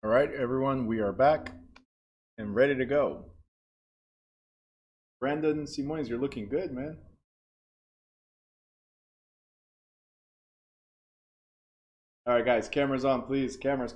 All right, everyone, we are back and ready to go. Brandon Simones, you're looking good, man. All right, guys, cameras on, please. Cameras.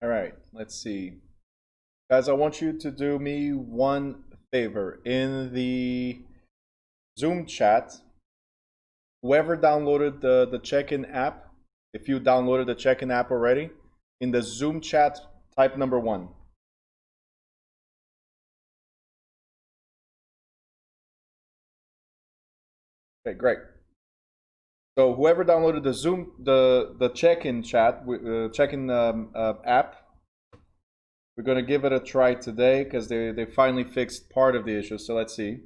All right, let's see. Guys, I want you to do me one favor. In the Zoom chat, whoever downloaded the Checkin app, if you downloaded the Checkin app already, in the Zoom chat, type number 1. Okay, great. So whoever downloaded the Zoom, the Checkin chat, Checkin app, we're gonna give it a try today because they finally fixed part of the issue. So let's see.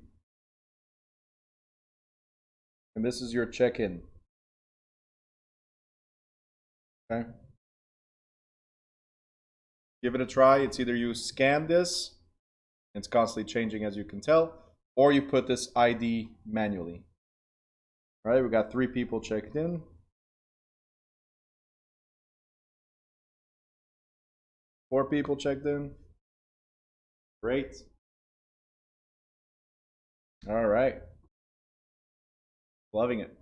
And this is your check-in. Okay. Give it a try. It's either you scan this, it's constantly changing as you can tell, or you put this ID manually. All right, we got 3 people checked in. Four people checked in. Great. All right. Loving it.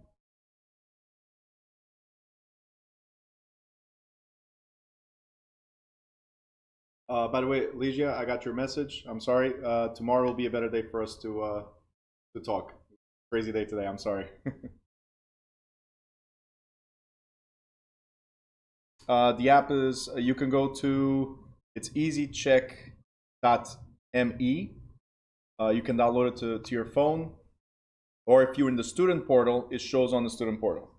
By the way, Legia, I got your message. I'm sorry. Tomorrow will be a better day for us to talk. Crazy day today. I'm sorry. The app is you can go to it's easycheck.me. You can download it to your phone, or if you're in the student portal, it shows on the student portal.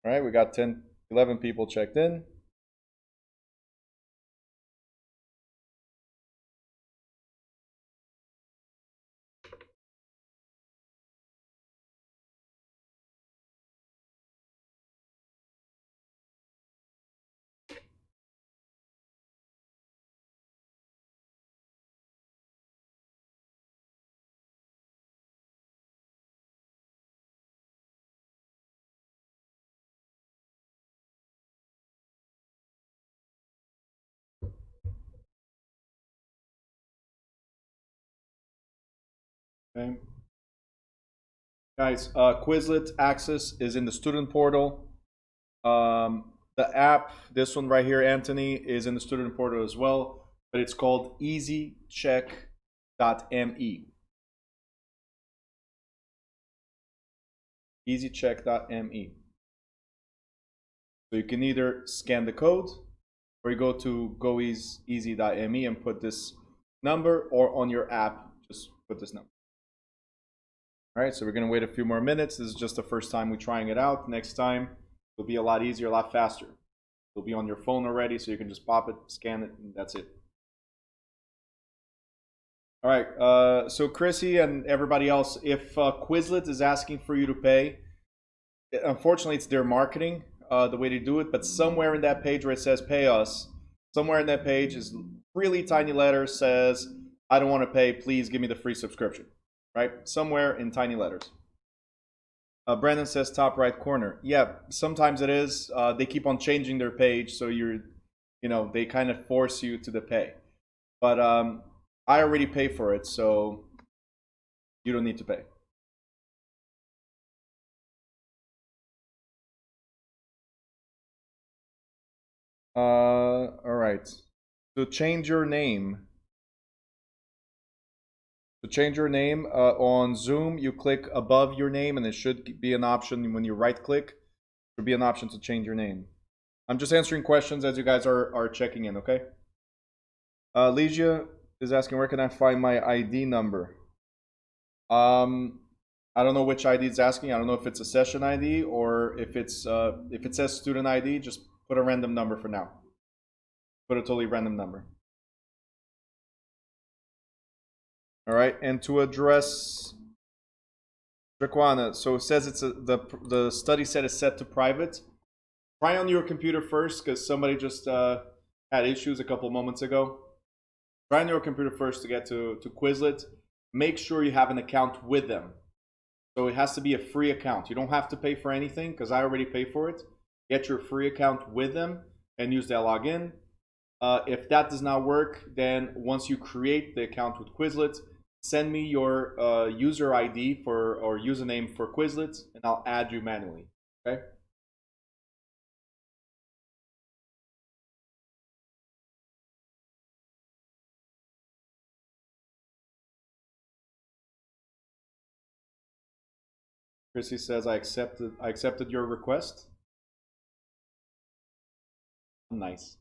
All right, we got 11 people checked in. Okay. Guys, Quizlet access is in the student portal. The app, this one right here, Anthony, is in the student portal as well, but it's called easycheck.me. Easycheck.me. So you can either scan the code, or you go to goeasy.me and put this number, or on your app, just put this number. All right, so we're going to wait a few more minutes. This is just the first time we're trying it out. Next time, it'll be a lot easier, a lot faster. It'll be on your phone already, so you can just pop it, scan it, and that's it. All right, so Chrissy and everybody else, if Quizlet is asking for you to pay, unfortunately, it's their marketing, the way to do it, but somewhere in that page where it says pay us, somewhere in that page is really tiny letters says, I don't want to pay, please give me the free subscription. Right? Somewhere in tiny letters. Brandon says top right corner. Yeah, sometimes it is. They keep on changing their page, so they kind of force you to the pay. But I already pay for it, so you don't need to pay. All right. So change your name. To change your name on Zoom, you click above your name, and it should be an option when you right click. There should be an option to change your name. I'm just answering questions as you guys are checking in, okay? Legia is asking, where can I find my ID number? I don't know which ID it's asking. I don't know if it's a session ID or if it says student ID, just put a random number for now. Put a totally random number. All right, and to address Draquana, so it says it's the study set is set to private. Try on your computer first because somebody just had issues a couple moments ago. Try on your computer first to get to Quizlet. Make sure you have an account with them. So it has to be a free account. You don't have to pay for anything because I already pay for it. Get your free account with them and use that login. If that does not work, then once you create the account with Quizlet, send me your user ID or username for Quizlet, and I'll add you manually. Okay. Chrissy says I accepted your request. Nice.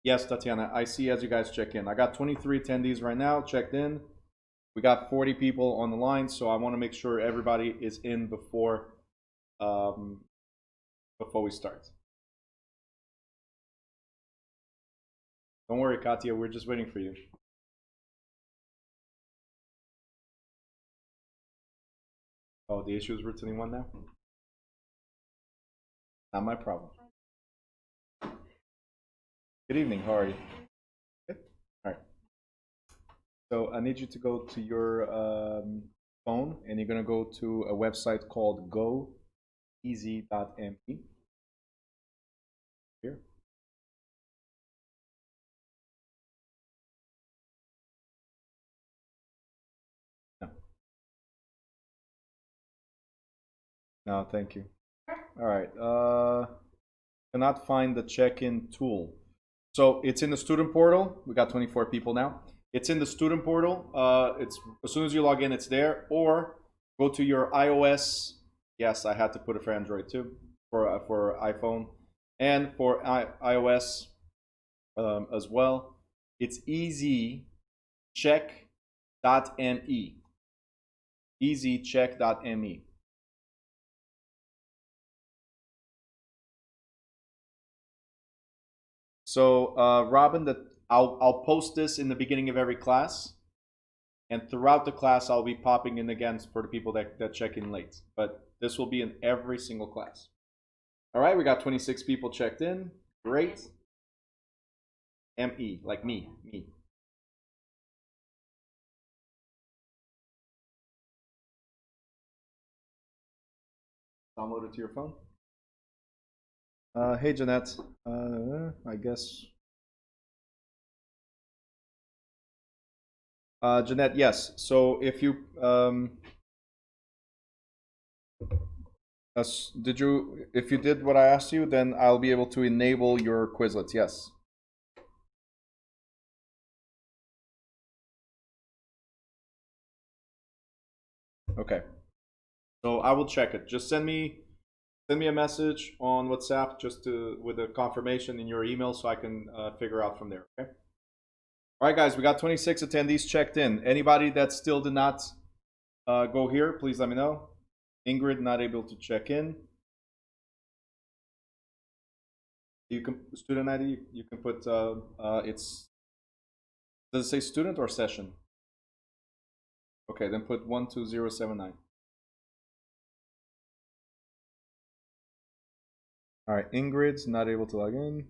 Yes, Tatiana, I see as you guys check in. I got 23 attendees right now checked in. We got 40 people on the line, so I want to make sure everybody is in before we start. Don't worry, Katya, we're just waiting for you. Oh, the issue is returning one now? Not my problem. Good evening, how are you? Good? All right. So I need you to go to your phone and you're going to go to a website called goeasy.me. Here. No. No, thank you. All right. Cannot find the check-in tool. So it's in the student portal. We got 24 people now. It's in the student portal. It's as soon as you log in, it's there. Or go to your iOS. Yes, I had to put it for Android too, for iPhone, and for iOS as well. It's easycheck.me. Easycheck.me. So, Robin, I'll post this in the beginning of every class, and throughout the class, I'll be popping in again for the people that check in late. But this will be in every single class. All right, we got 26 people checked in. Great. ME, like me. Download it to your phone. Hey, Jeanette. I guess. Jeanette, yes. So if you if you did what I asked you, then I'll be able to enable your Quizlets. Yes. Okay. So I will check it. Just send me a message on WhatsApp just with a confirmation in your email so I can figure out from there. Okay. All right, guys. We got 26 attendees checked in. Anybody that still did not go here, please let me know. Ingrid not able to check in. You can student ID. You can put it's. Does it say student or session? Okay, then put 12079. All right, Ingrid's not able to log in.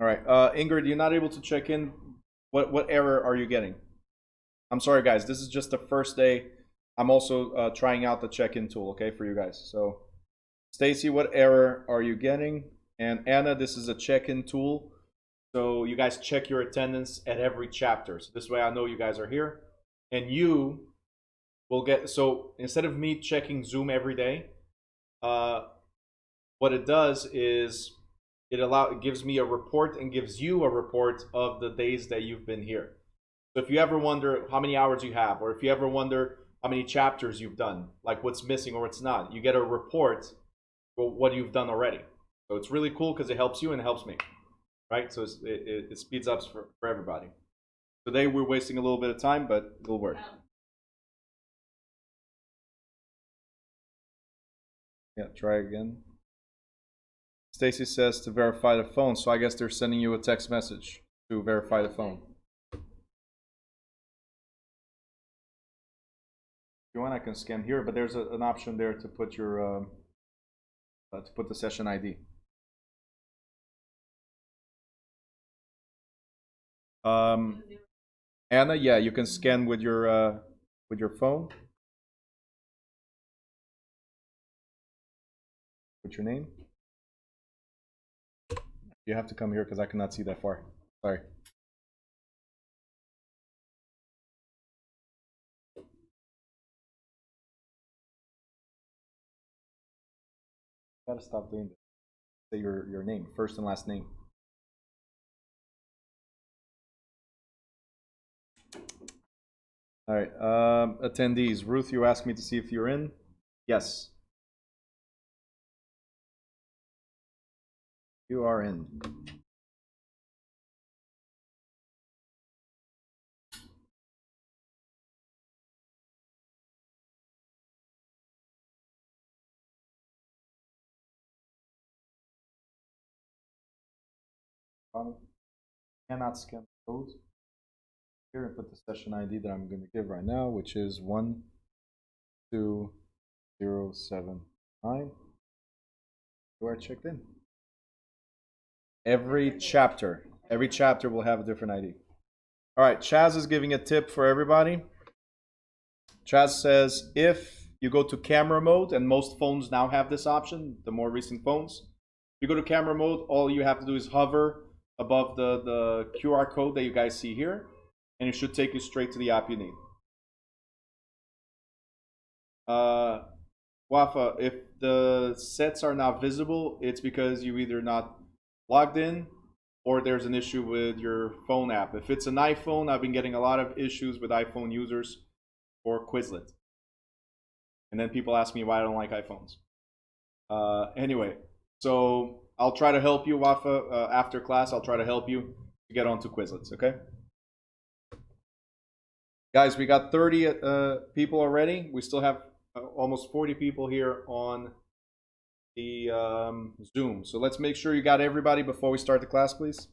All right, Ingrid, you're not able to check in. What error are you getting? I'm sorry, guys. This is just the first day. I'm also trying out the check-in tool, okay, for you guys. So, Stacy, what error are you getting? And Anna, this is a check-in tool. So you guys check your attendance at every chapter. So this way I know you guys are here. And you will get, so instead of me checking Zoom every day, what it does is it gives me a report and gives you a report of the days that you've been here. So if you ever wonder how many hours you have, or if you ever wonder how many chapters you've done, like what's missing or what's not, you get a report for what you've done already. So it's really cool because it helps you and it helps me, right? So it speeds up for everybody. Today we're wasting a little bit of time, but it'll work. Yeah, try again. Stacy says to verify the phone, so I guess they're sending you a text message to verify the phone. If you want, I can scan here, but there's an option there to put your to put the session ID. Anna, yeah, you can scan with your phone. What's your name? You have to come here because I cannot see that far. Sorry. Gotta stop doing this. Say your name, first and last name. All right, attendees. Ruth, you asked me to see if you're in. Yes. You are in. Cannot scan the code. Here and put the session ID that I'm going to give right now, which is 12079. You are checked in. Every chapter will have a different ID. All right, Chaz is giving a tip for everybody. Chaz says if you go to camera mode, and most phones now have this option, the more recent phones, if you go to camera mode, all you have to do is hover above the QR code that you guys see here, and it should take you straight to the app you need. Wafa, if the sets are not visible, it's because you either not logged in or there's an issue with your phone app. If it's an iPhone, I've been getting a lot of issues with iPhone users for Quizlet. And then people ask me why I don't like iPhones. Anyway, so I'll try to help you, Wafa, after class. I'll try to help you to get onto Quizlets, okay? Guys, we got 30 people already. We still have almost 40 people here on the Zoom. So let's make sure you got everybody before we start the class, please.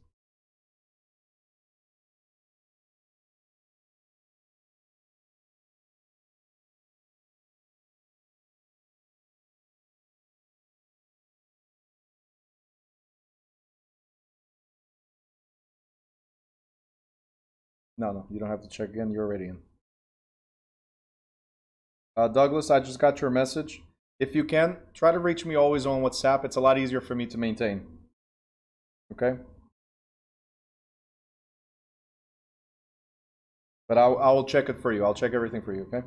No, you don't have to check again. You're already in. Douglas, I just got your message. If you can, try to reach me always on WhatsApp. It's a lot easier for me to maintain. Okay? But I will check it for you. I'll check everything for you, okay?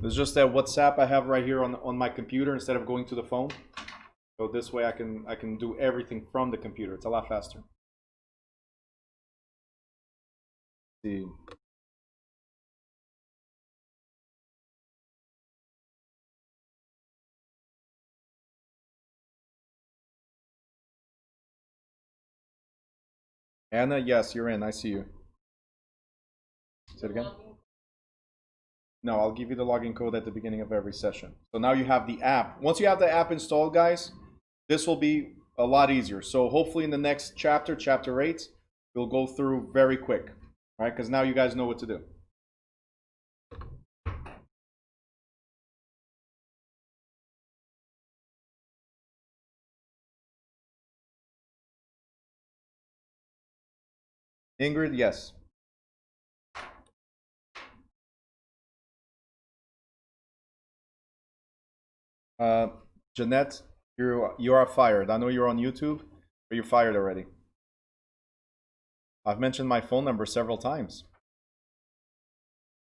It's just that WhatsApp I have right here on my computer instead of going to the phone. So this way I can do everything from the computer. It's a lot faster. Let's see. Anna, yes, you're in. I see you. Say it again. No, I'll give you the login code at the beginning of every session. So now you have the app. Once you have the app installed, guys, this will be a lot easier. So hopefully in the next chapter, chapter 8, we'll go through very quick, right? Because now you guys know what to do. Ingrid, yes. Jeanette, you are fired. I know you're on YouTube, but you're fired already. I've mentioned my phone number several times.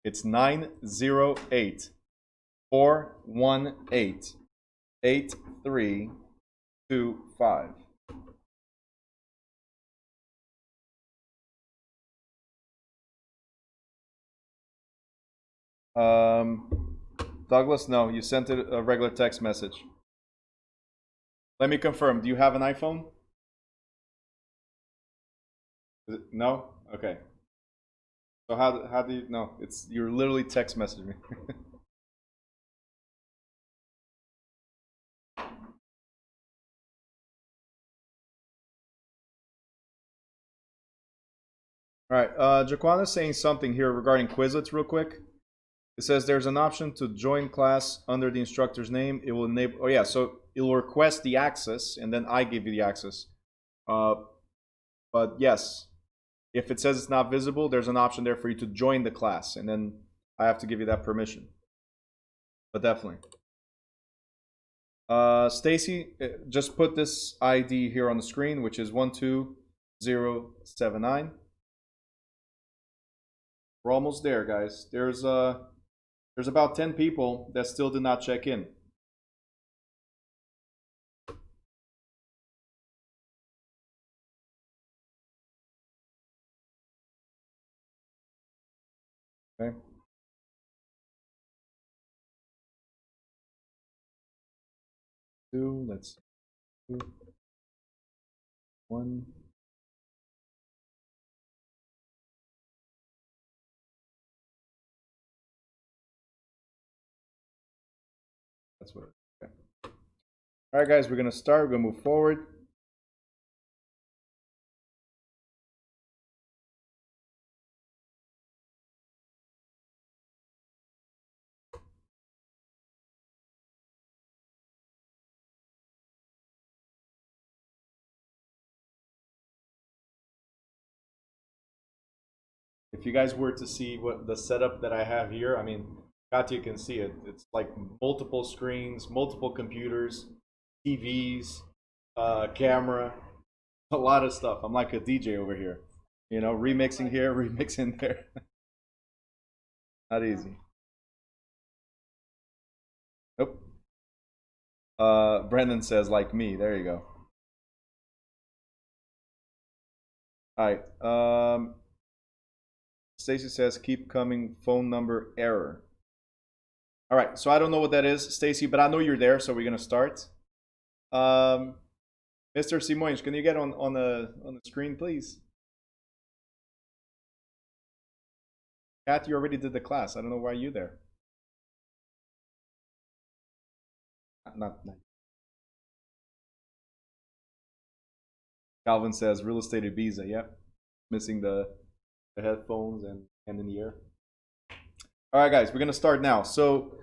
It's 908 418 8325. Douglas, no, you sent it a regular text message. Let me confirm. Do you have an iPhone? No? Okay. So how do you know? You're literally text messaging me. All right, Jaquana's saying something here regarding Quizlets real quick. It says there's an option to join class under the instructor's name. It will enable, oh yeah, so it will request the access and then I give you the access. But yes, if it says it's not visible, there's an option there for you to join the class and then I have to give you that permission. But definitely. Stacy, just put this ID here on the screen, which is 12079. We're almost there, guys. There's about 10 people that still did not check in. Okay. Let's see. 1. That's what. Okay. All right, guys, we're gonna start. We're gonna move forward. If you guys were to see what the setup that I have here, I mean, Katya can see it. It's like multiple screens, multiple computers, TVs, camera, a lot of stuff. I'm like a DJ over here, you know, remixing here, remixing there. Not easy. Nope. Brendan says like me. There you go. All right. Stacy says keep coming. Phone number error. All right. So I don't know what that is, Stacy, but I know you're there, so we're gonna start. Mr. Simões, can you get on the screen, please? Kat, you already did the class. I don't know why you're there. Not. Calvin says real estate Ibiza. Yep. Missing the headphones and in the air. All right, guys, we're gonna start now. So,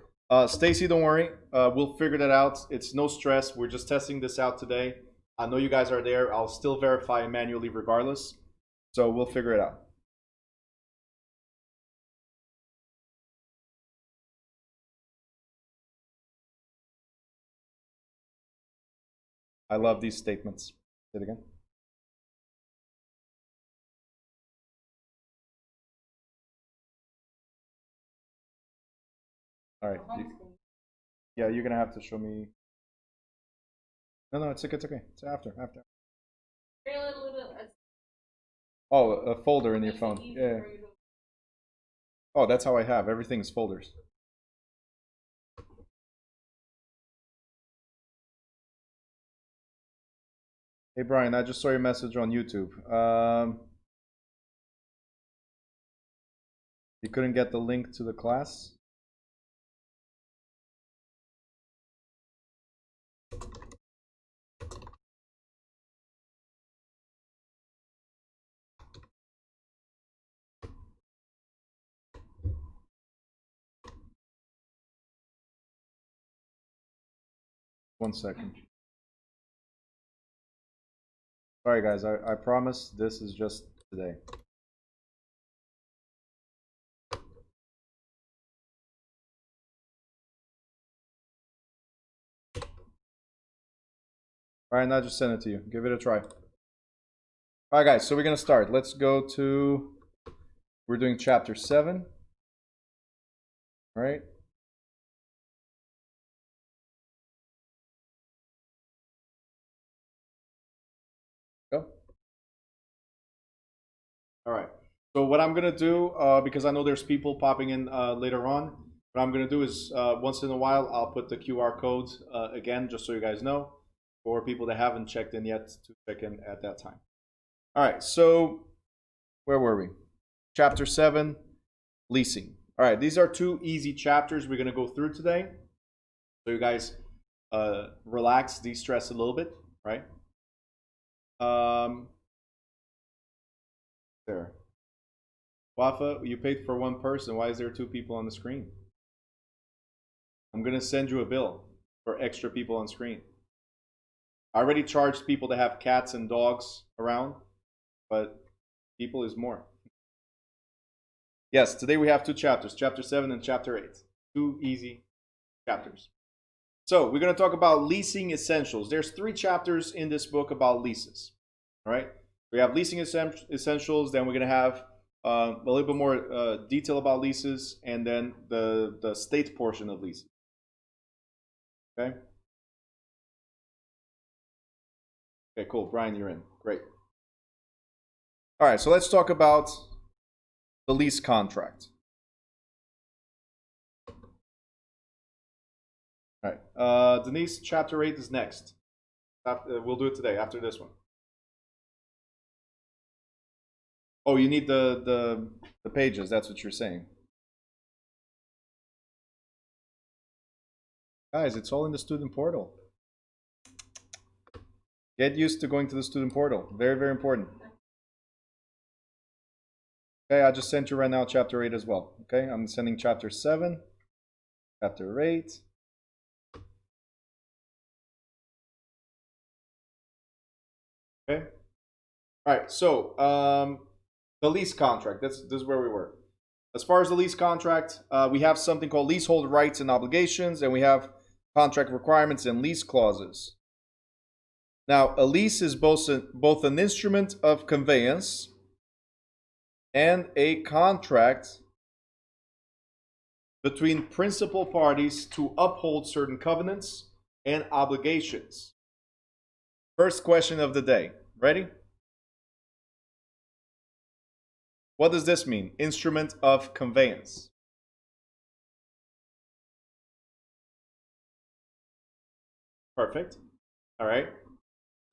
Stacy, don't worry. We'll figure that out. It's no stress. We're just testing this out today. I know you guys are there. I'll still verify manually regardless. So we'll figure it out. I love these statements. Say it again. All right. Yeah, you're gonna have to show me. No, it's okay. It's okay. It's after. Oh, a folder in your phone. Yeah. Oh, that's how I have. Everything's folders. Hey, Brian, I just saw your message on YouTube. You couldn't get the link to the class? One second. Sorry, guys. I promise this is just today. All right, now just send it to you. Give it a try. All right, guys. So we're gonna start. Let's go to. We're doing chapter 7. All right. Go. All right. So what I'm gonna do, because I know there's people popping in later on, what I'm gonna do is once in a while I'll put the QR code again, just so you guys know, for people that haven't checked in yet to check in at that time. All right. So where were we? Chapter 7, leasing. All right. These are 2 easy chapters we're gonna go through today, so you guys relax, de-stress a little bit, right? There. Wafa, you paid for one person. Why is there two people on the screen? I'm going to send you a bill for extra people on screen. I already charged people to have cats and dogs around, but people is more. Yes, today we have two chapters, chapter 7 and chapter 8. Two easy chapters. So we're going to talk about leasing essentials. There's 3 chapters in this book about leases. All right. We have leasing essentials. Then we're going to have a little bit more detail about leases, and then the state portion of leases. Okay. Okay, cool. Brian, you're in. Great. All right, so let's talk about the lease contract. All right, Denise, chapter 8 is next. We'll do it today after this one. Oh, you need the pages. That's what you're saying. Guys, it's all in the student portal. Get used to going to the student portal. Very, very important. Okay, I just sent you right now chapter 8 as well. Okay, I'm sending chapter 7, chapter 8. Okay. All right, so the lease contract. This is where we were. As far as the lease contract, we have something called leasehold rights and obligations, and we have contract requirements and lease clauses. Now, a lease is both an instrument of conveyance and a contract between principal parties to uphold certain covenants and obligations. First question of the day. Ready? What does this mean? Instrument of conveyance. Perfect. All right.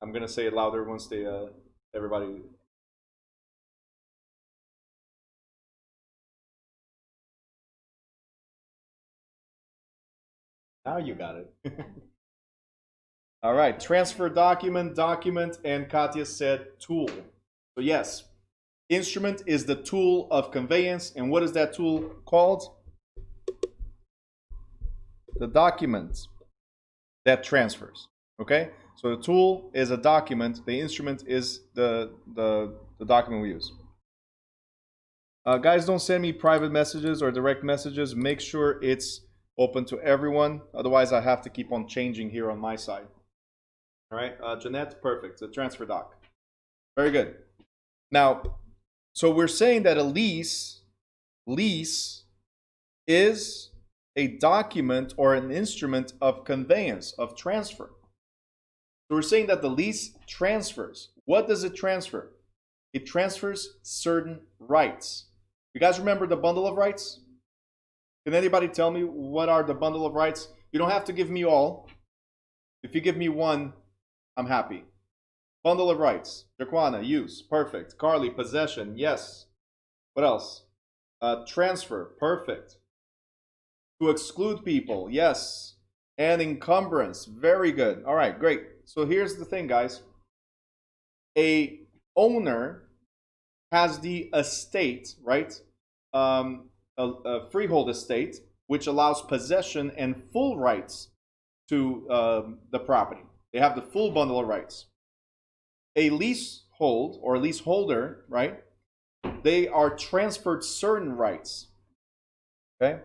I'm going to say it louder once they, everybody. Now you got it. All right. Transfer document, and Katya said tool. So yes, instrument is the tool of conveyance. And what is that tool called? The document that transfers. Okay? So the tool is a document. The instrument is the document we use. Guys, don't send me private messages or direct messages. Make sure it's open to everyone. Otherwise, I have to keep on changing here on my side. All right, Jeanette, perfect. The transfer doc. Very good. Now, so we're saying that a lease is a document or an instrument of conveyance, of transfer. So we're saying that the lease transfers. What does it transfer? It transfers certain rights. You guys remember the bundle of rights? Can anybody tell me what are the bundle of rights? You don't have to give me all. If you give me one, I'm happy. Bundle of rights. Jaquana, use. Perfect. Carly, possession. Yes. What else? Transfer. Perfect. To exclude people. Yes. And encumbrance. Very good. All right, great. So here's the thing, guys. A owner has the estate, right? A freehold estate, which allows possession and full rights to the property. They have the full bundle of rights. A leasehold or a leaseholder, right? They are transferred certain rights. Okay?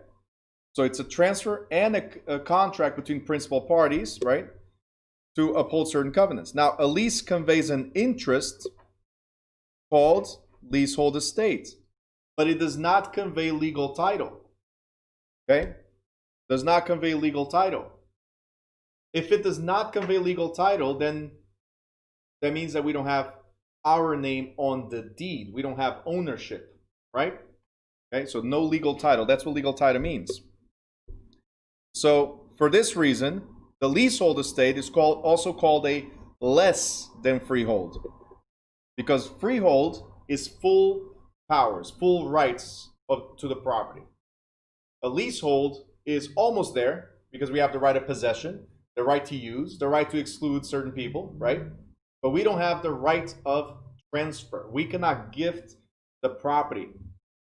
So it's a transfer and a contract between principal parties, right? To uphold certain covenants. Now, a lease conveys an interest called leasehold estate, but it does not convey legal title. Okay? Does not convey legal title. If it does not convey legal title, then that means that we don't have our name on the deed. We don't have ownership, right? Okay, so no legal title. That's what legal title means. So for this reason, the leasehold estate is also called a less than freehold, because freehold is full powers, full rights to the property. A leasehold is almost there because we have the right of possession, the right to use, the right to exclude certain people, right? But we don't have the right of transfer. We cannot gift the property.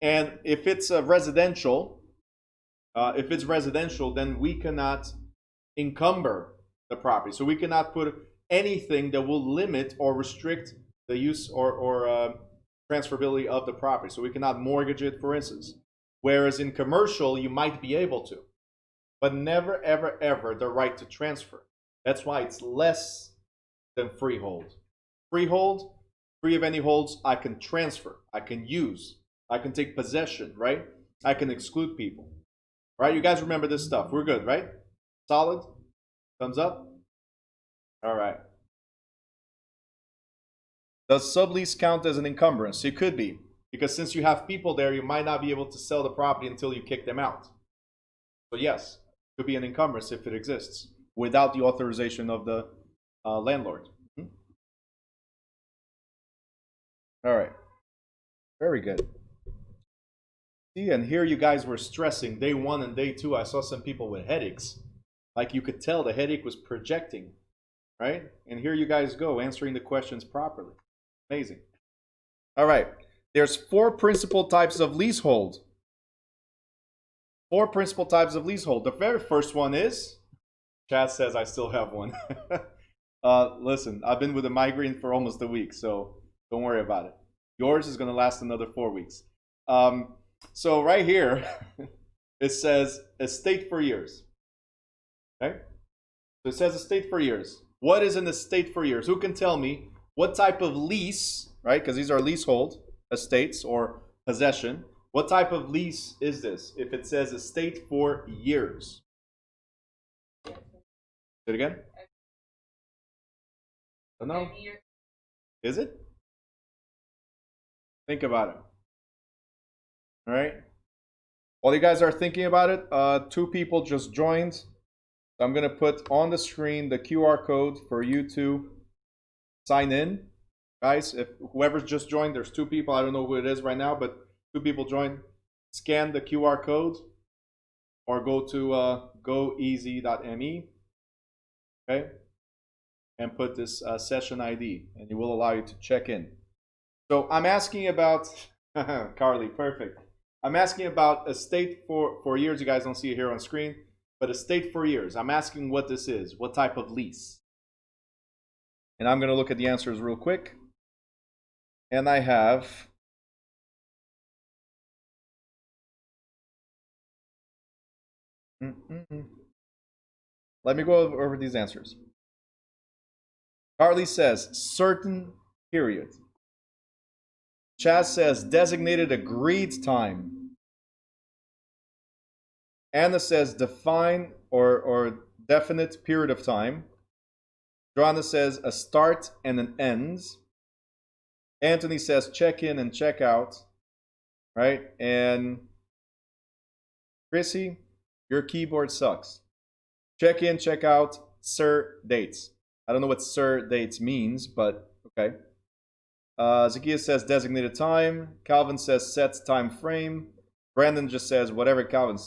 And if it's a residential, then we cannot encumber the property. So we cannot put anything that will limit or restrict the use or transferability of the property. So we cannot mortgage it, for instance. Whereas in commercial, you might be able to, but never, ever, ever the right to transfer. That's why it's less than freehold. Freehold, free of any holds, I can transfer, I can use, I can take possession, right? I can exclude people. Right? You guys remember this stuff. We're good, right? Solid? Thumbs up? All right. Does sublease count as an encumbrance? It could be, because since you have people there, you might not be able to sell the property until you kick them out. So yes, it could be an encumbrance if it exists without the authorization of the landlord. All right. Very good. See, and here you guys were stressing day 1 and day 2. I saw some people with headaches. Like you could tell the headache was projecting, right? And here you guys go answering the questions properly. Amazing. All right. There's 4 principal types of leasehold. 4 principal types of leasehold. The very first one is, Chad says I still have one. Listen, I've been with a migraine for almost a week, so don't worry about it. Yours is going to last another 4 weeks. So right here, it says estate for years. Okay? So it says estate for years. What is an estate for years? Who can tell me what type of lease, right? Because these are leasehold estates or possession. What type of lease is this if it says estate for years? Say it again? I don't know. Is it? Think about it. All right. While you guys are thinking about it, 2 people just joined. So I'm going to put on the screen the QR code for you to sign in. Guys, if whoever's just joined, there's 2 people. I don't know who it is right now, but 2 people joined. Scan the QR code or go to goeasy.me. Okay. And put this session ID, and it will allow you to check in. So I'm asking about, Carly, perfect. I'm asking about estate for years. You guys don't see it here on screen, but estate for years. I'm asking what this is, what type of lease. And I'm going to look at the answers real quick. And I have let me go over these answers. Carly says certain period. Chaz says designated agreed time. Anna says define or definite period of time. Joanna says a start and an end. Anthony says check in and check out. Right? And Chrissy, your keyboard sucks. Check in, check out, sir dates. I don't know what sir dates means, but okay. Zacchaeus says designated time. Calvin says set time frame. Brandon just says whatever Calvin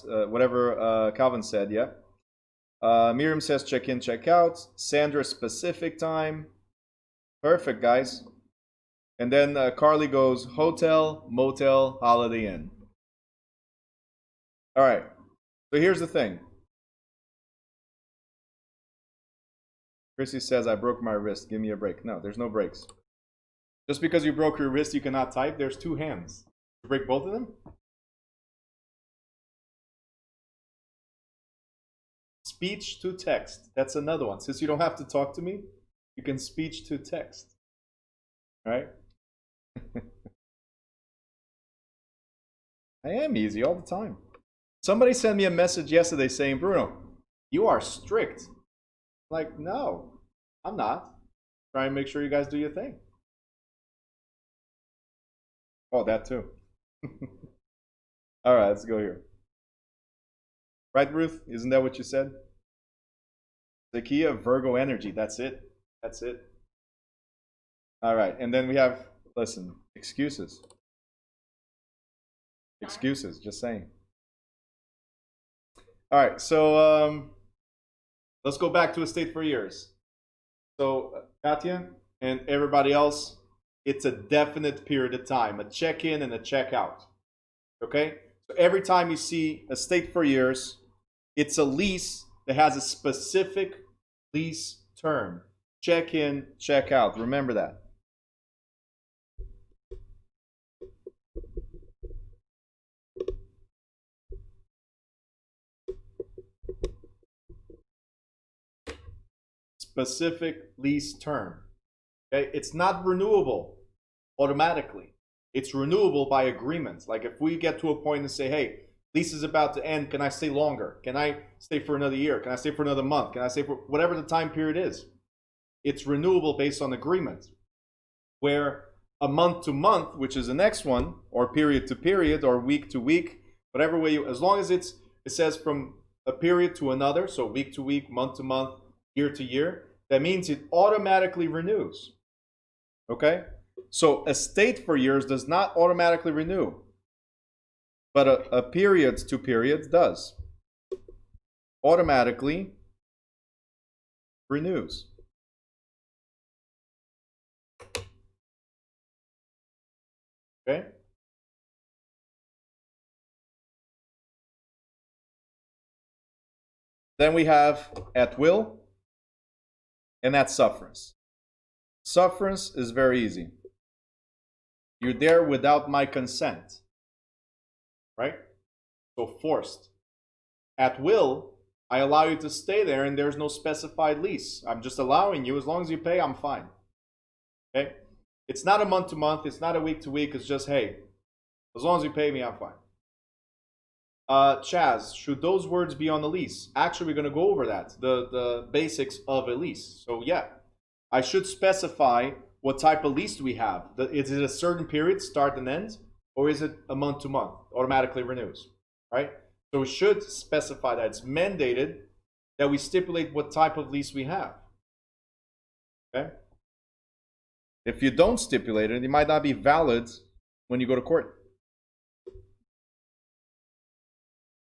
said. Yeah. Miriam says check in, check out. Sandra specific time. Perfect, guys. And then Carly goes hotel, motel, Holiday Inn. All right. So here's the thing. Chrissy says I broke my wrist. Give me a break. No, there's no breaks. Just because you broke your wrist, you cannot type. There's 2 hands. You break both of them? Speech to text. That's another one. Since you don't have to talk to me, you can speech to text. Right? I am easy all the time. Somebody sent me a message yesterday saying, Bruno, you are strict. I'm like, no, I'm not. Try and make sure you guys do your thing. Oh, that too. All right, let's go here. Right, Ruth? Isn't that what you said? Zakia, Virgo energy. That's it. That's it. All right, and then we have, listen, excuses. Excuses, just saying. All right, so let's go back to estate for years. So Katya and everybody else, it's a definite period of time, a check-in and a check-out. Okay? So every time you see estate for years, it's a lease that has a specific lease term. Check in, check out. Remember that. Specific lease term. Okay? It's not renewable automatically. It's renewable by agreement. Like if we get to a point and say, hey, lease is about to end, can I stay longer? Can I stay for another year? Can I stay for another month? Can I stay for whatever the time period is? It's renewable based on agreement. Where a month to month, which is the next one, or period to period, or week to week, whatever way you, as long as it says from a period to another, so week to week, month to month, year to year, that means it automatically renews. Okay? So estate for years does not automatically renew, but a periods to periods does. Automatically renews. Okay? Then we have at will and at sufferance. Sufferance is very easy. You're there without my consent, right? So forced. At will, I allow you to stay there and there's no specified lease. I'm just allowing you. As long as you pay, I'm fine. Okay? It's not a month to month. It's not a week to week. It's just, hey, as long as you pay me, I'm fine. Chaz, should those words be on the lease? Actually, we're going to go over that, the basics of a lease. So yeah, I should specify what type of lease do we have. Is it a certain period, start and end, or is it a month to month, automatically renews, right? So we should specify that. It's mandated that we stipulate what type of lease we have, okay? If you don't stipulate it, it might not be valid when you go to court.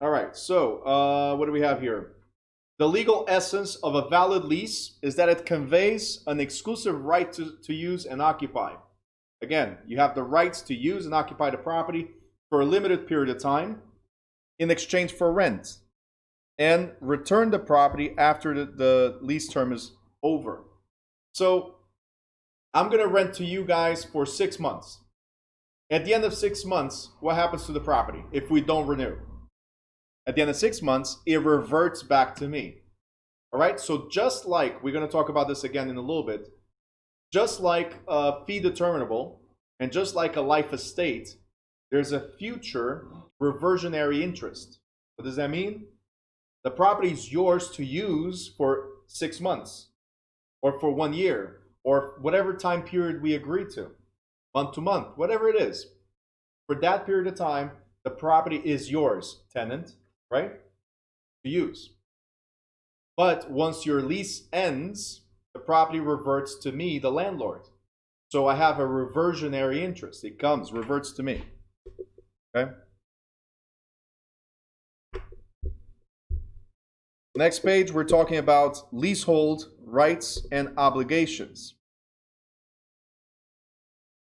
All right, so what do we have here? The legal essence of a valid lease is that it conveys an exclusive right to use and occupy. Again, you have the rights to use and occupy the property for a limited period of time in exchange for rent, and return the property after the lease term is over. So I'm going to rent to you guys for 6 months. At the end of 6 months, what happens to the property if we don't renew? At the end of 6 months, it reverts back to me. All right, so just like, we're going to talk about this again in a little bit, just like a fee determinable and just like a life estate, there's a future reversionary interest. What does that mean? The property is yours to use for 6 months or for 1 year or whatever time period we agree to, month to month, whatever it is. For that period of time, the property is yours, tenant, right, to use. But once your lease ends, the property reverts to me, the landlord. So I have a reversionary interest. It reverts to me. Okay? Next page, we're talking about leasehold rights and obligations.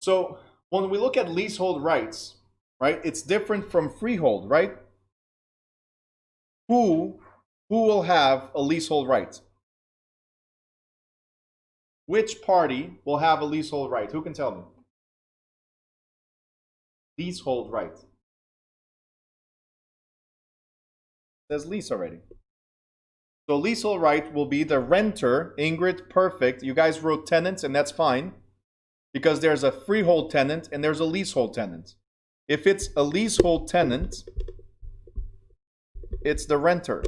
So when we look at leasehold rights, right, it's different from freehold, right? Who will have a leasehold right? Which party will have a leasehold right? Who can tell me? Leasehold right. It says lease already. So leasehold right will be the renter. Ingrid, perfect. You guys wrote tenants, and that's fine, because there's a freehold tenant and there's a leasehold tenant. If it's a leasehold tenant, it's the renter.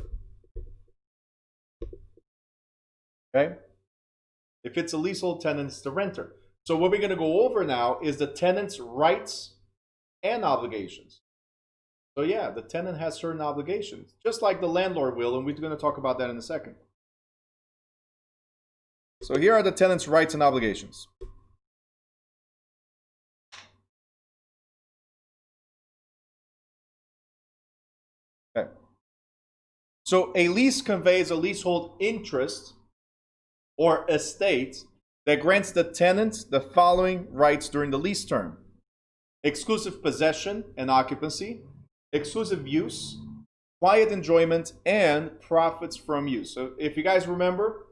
Okay? If it's a leasehold tenant, it's the renter. So what we're going to go over now is the tenant's rights and obligations. So yeah, the tenant has certain obligations, just like the landlord will, and we're going to talk about that in a second. So here are the tenant's rights and obligations. Okay. So a lease conveys a leasehold interest or estate that grants the tenant the following rights during the lease term. exclusive possession and occupancy, exclusive use, quiet enjoyment, and profits from use. So if you guys remember,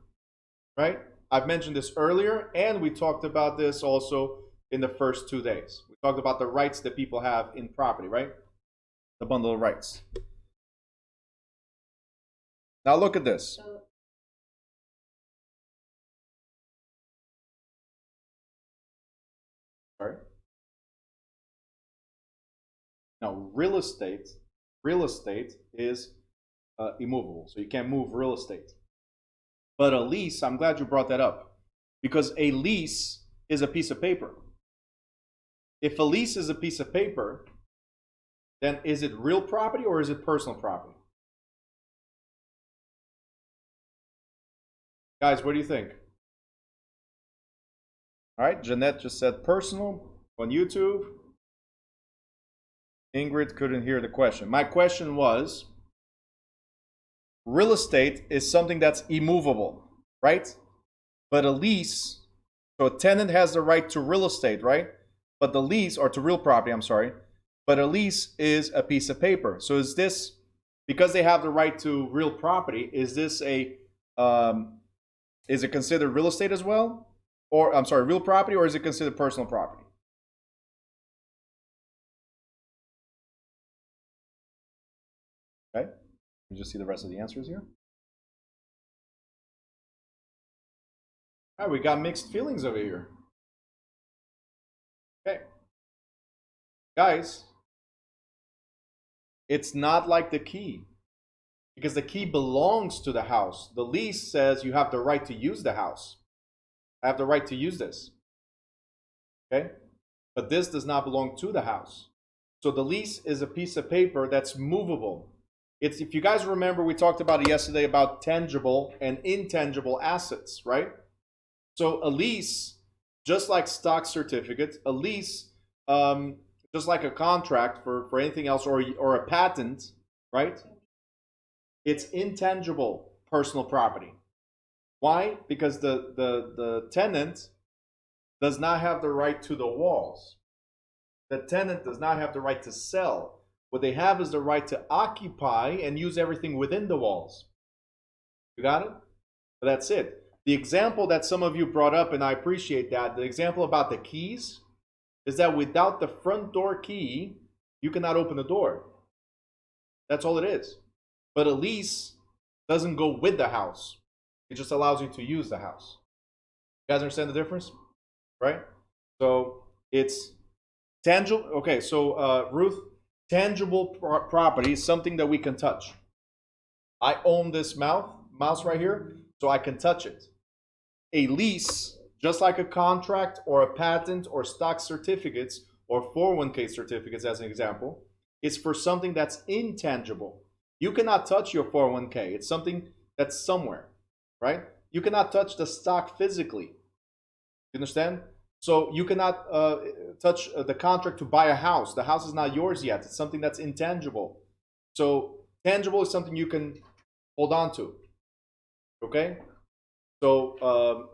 right, I've mentioned this earlier, and we talked about this also in the first 2 days. We talked about the rights that people have in property, right? The bundle of rights. Now look at this. Sorry. Now real estate is immovable, so you can't move real estate. But a lease, I'm glad you brought that up, because a lease is a piece of paper. If a lease is a piece of paper, then is it real property or is it personal property? Guys, what do you think? All right, Jeanette just said personal on YouTube. Ingrid couldn't hear the question. My question was, real estate is something that's immovable, right? But a lease, so a tenant has the right to real estate, right? But the lease, or to real property, I'm sorry, but a lease is a piece of paper. So is this, because they have the right to real property, is this a, is it considered real estate as well? Or, I'm sorry, real property, or is it considered personal property? Okay, let me just see the rest of the answers here. All right, we got mixed feelings over here. Okay. Guys, it's not like the key, because the key belongs to the house. The lease says you have the right to use the house. I have the right to use this. Okay? But this does not belong to the house. So the lease is a piece of paper that's movable. It's, if you guys remember, we talked about it yesterday about tangible and intangible assets, right? So a lease, just like stock certificates, a lease, just like a contract for anything else, or a patent, right? It's intangible personal property. Why? Because the tenant does not have the right to the walls. The tenant does not have the right to sell. What they have is the right to occupy and use everything within the walls. You got it? But that's it. The example that some of you brought up, and I appreciate that, the example about the keys, is that without the front door key, you cannot open the door. That's all it is. But a lease doesn't go with the house. It just allows you to use the house. You guys understand the difference? Right? So it's tangible. Okay, so Ruth, tangible property is something that we can touch. I own this mouse right here, so I can touch it. A lease, just like a contract or a patent or stock certificates or 401k certificates as an example, is for something that's intangible. You cannot touch your 401k. It's something that's somewhere, right? You cannot touch the stock physically. You understand? So you cannot touch the contract to buy a house. The house is not yours yet. It's something that's intangible. So tangible is something you can hold on to. Okay? So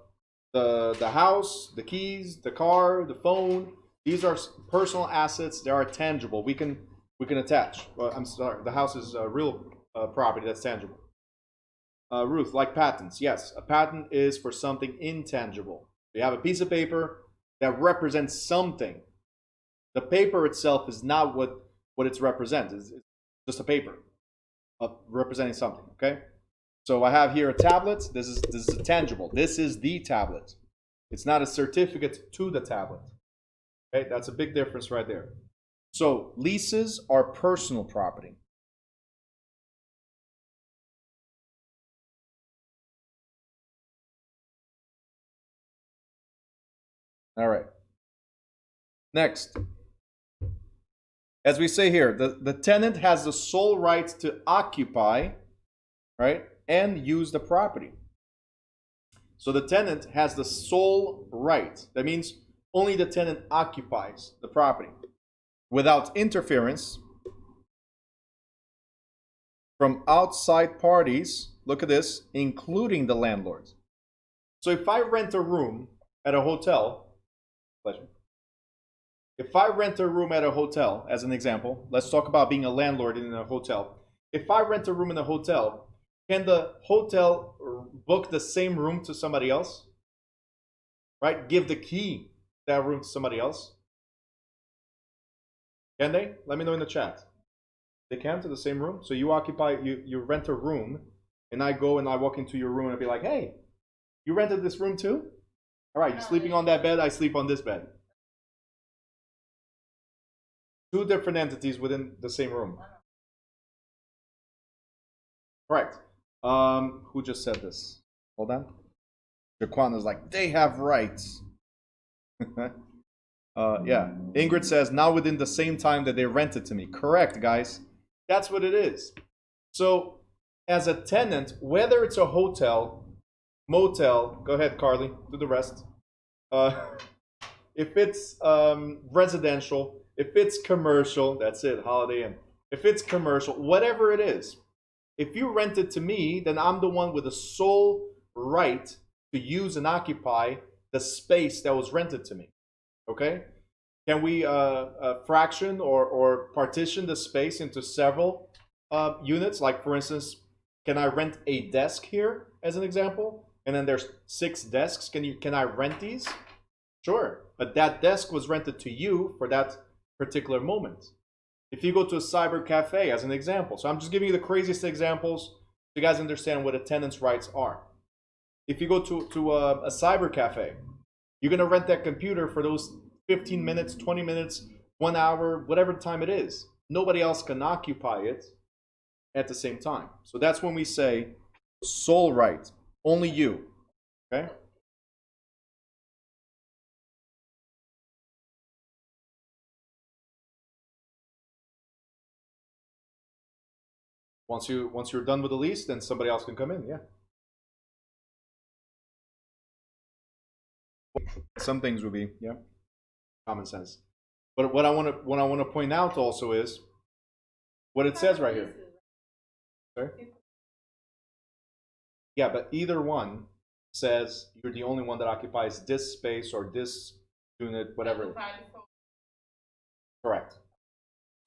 the house, the keys, the car, the phone, these are personal assets. They are tangible. We can attach. Well, I'm sorry. The house is real property that's tangible. Ruth, like patents. Yes, a patent is for something intangible. You have a piece of paper that represents something. The paper itself is not what it's represents. It's just a paper representing something. Okay. So I have here a tablet. This is a tangible. This is the tablet. It's not a certificate to the tablet. Okay, that's a big difference right there. So leases are personal property. All right. Next. As we say here, the tenant has the sole right to occupy, right, and use the property. So the tenant has the sole right. That means only the tenant occupies the property without interference from outside parties. Look at this, including the landlords. So if I rent a room at a hotel, pleasure. If I rent a room at a hotel, as an example, let's talk about being a landlord in a hotel. If I rent a room in a hotel, can the hotel book the same room to somebody else? Right? Give the key to that room to somebody else? Can they? Let me know in the chat. They can, to the same room? So you occupy, you rent a room, and I go and I walk into your room and I be like, hey, you rented this room too? All right, you're sleeping on that bed, I sleep on this bed. Two different entities within the same room. Right. Who just said this? Hold on. Jaquan is like, they have rights. Yeah. Ingrid says, now within the same time that they rented to me. Correct, guys. That's what it is. So, as a tenant, whether it's a hotel, motel, go ahead, Carly, do the rest. If it's residential, if it's commercial, that's it, Holiday Inn. If it's commercial, whatever it is, if you rent it to me, then I'm the one with the sole right to use and occupy the space that was rented to me. Okay? Can we fraction or partition the space into several units? Like, for instance, can I rent a desk here as an example? And then there's 6 desks. Can I rent these? Sure. But that desk was rented to you for that particular moment. If you go to a cyber cafe as an example. So I'm just giving you the craziest examples so you guys understand what a tenant's rights are. If you go to a cyber cafe, you're going to rent that computer for those 15 minutes, 20 minutes, 1 hour, whatever time it is. Nobody else can occupy it at the same time. So that's when we say sole right. Only you. Okay? Once you're done with the lease, then somebody else can come in, yeah. Some things would be, yeah, common sense. But what I want to point out also is what it says right here. Sorry? Yeah, but either one says you're the only one that occupies this space or this unit, whatever. Correct.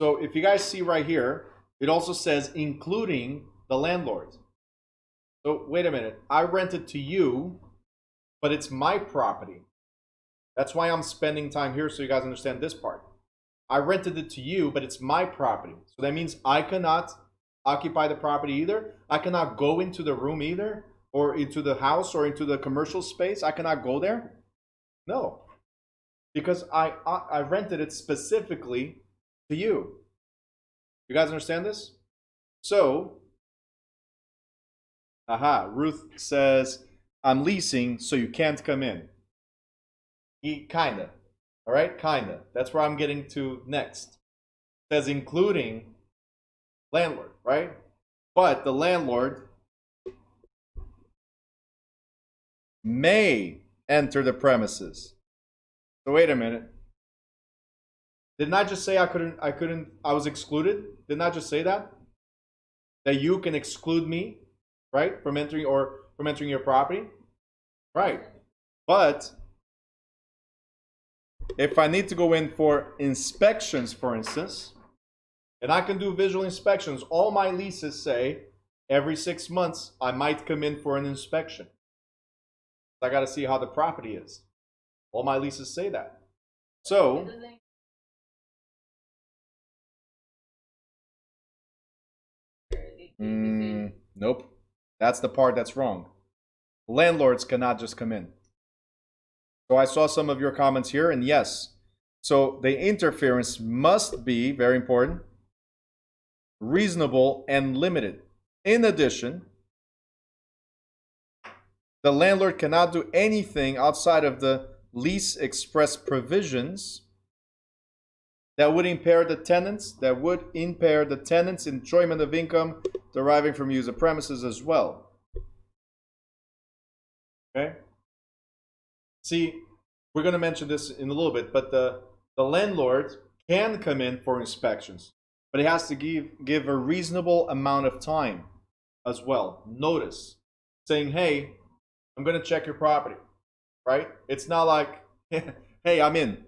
So if you guys see right here, it also says including the landlord. So wait a minute, I rented to you, but it's my property. That's why I'm spending time here so you guys understand this part. I rented it to you, but it's my property. So that means I cannot occupy the property either. I cannot go into the room either, or into the house or into the commercial space. I cannot go there. No, because I rented it specifically to you. You guys understand this? So, Ruth says, I'm leasing, so you can't come in. Kinda. All right, kinda. That's where I'm getting to next. It says including landlord, right? But the landlord may enter the premises. So wait a minute. Didn't I just say I was excluded? Didn't I just say that? That you can exclude me, right? From entering your property? Right. But if I need to go in for inspections, for instance, and I can do visual inspections, all my leases say every 6 months I might come in for an inspection. I got to see how the property is. All my leases say that. So, nope. That's the part that's wrong. Landlords cannot just come in. So I saw some of your comments here, and yes. So the interference must be, very important, reasonable and limited. In addition, the landlord cannot do anything outside of the lease express provisions that would impair the tenants, enjoyment of income deriving from use of premises as well. Okay? See, we're going to mention this in a little bit, but the landlord can come in for inspections, but he has to give a reasonable amount of time as well. Notice, saying, hey, I'm going to check your property, right? It's not like, hey, I'm in.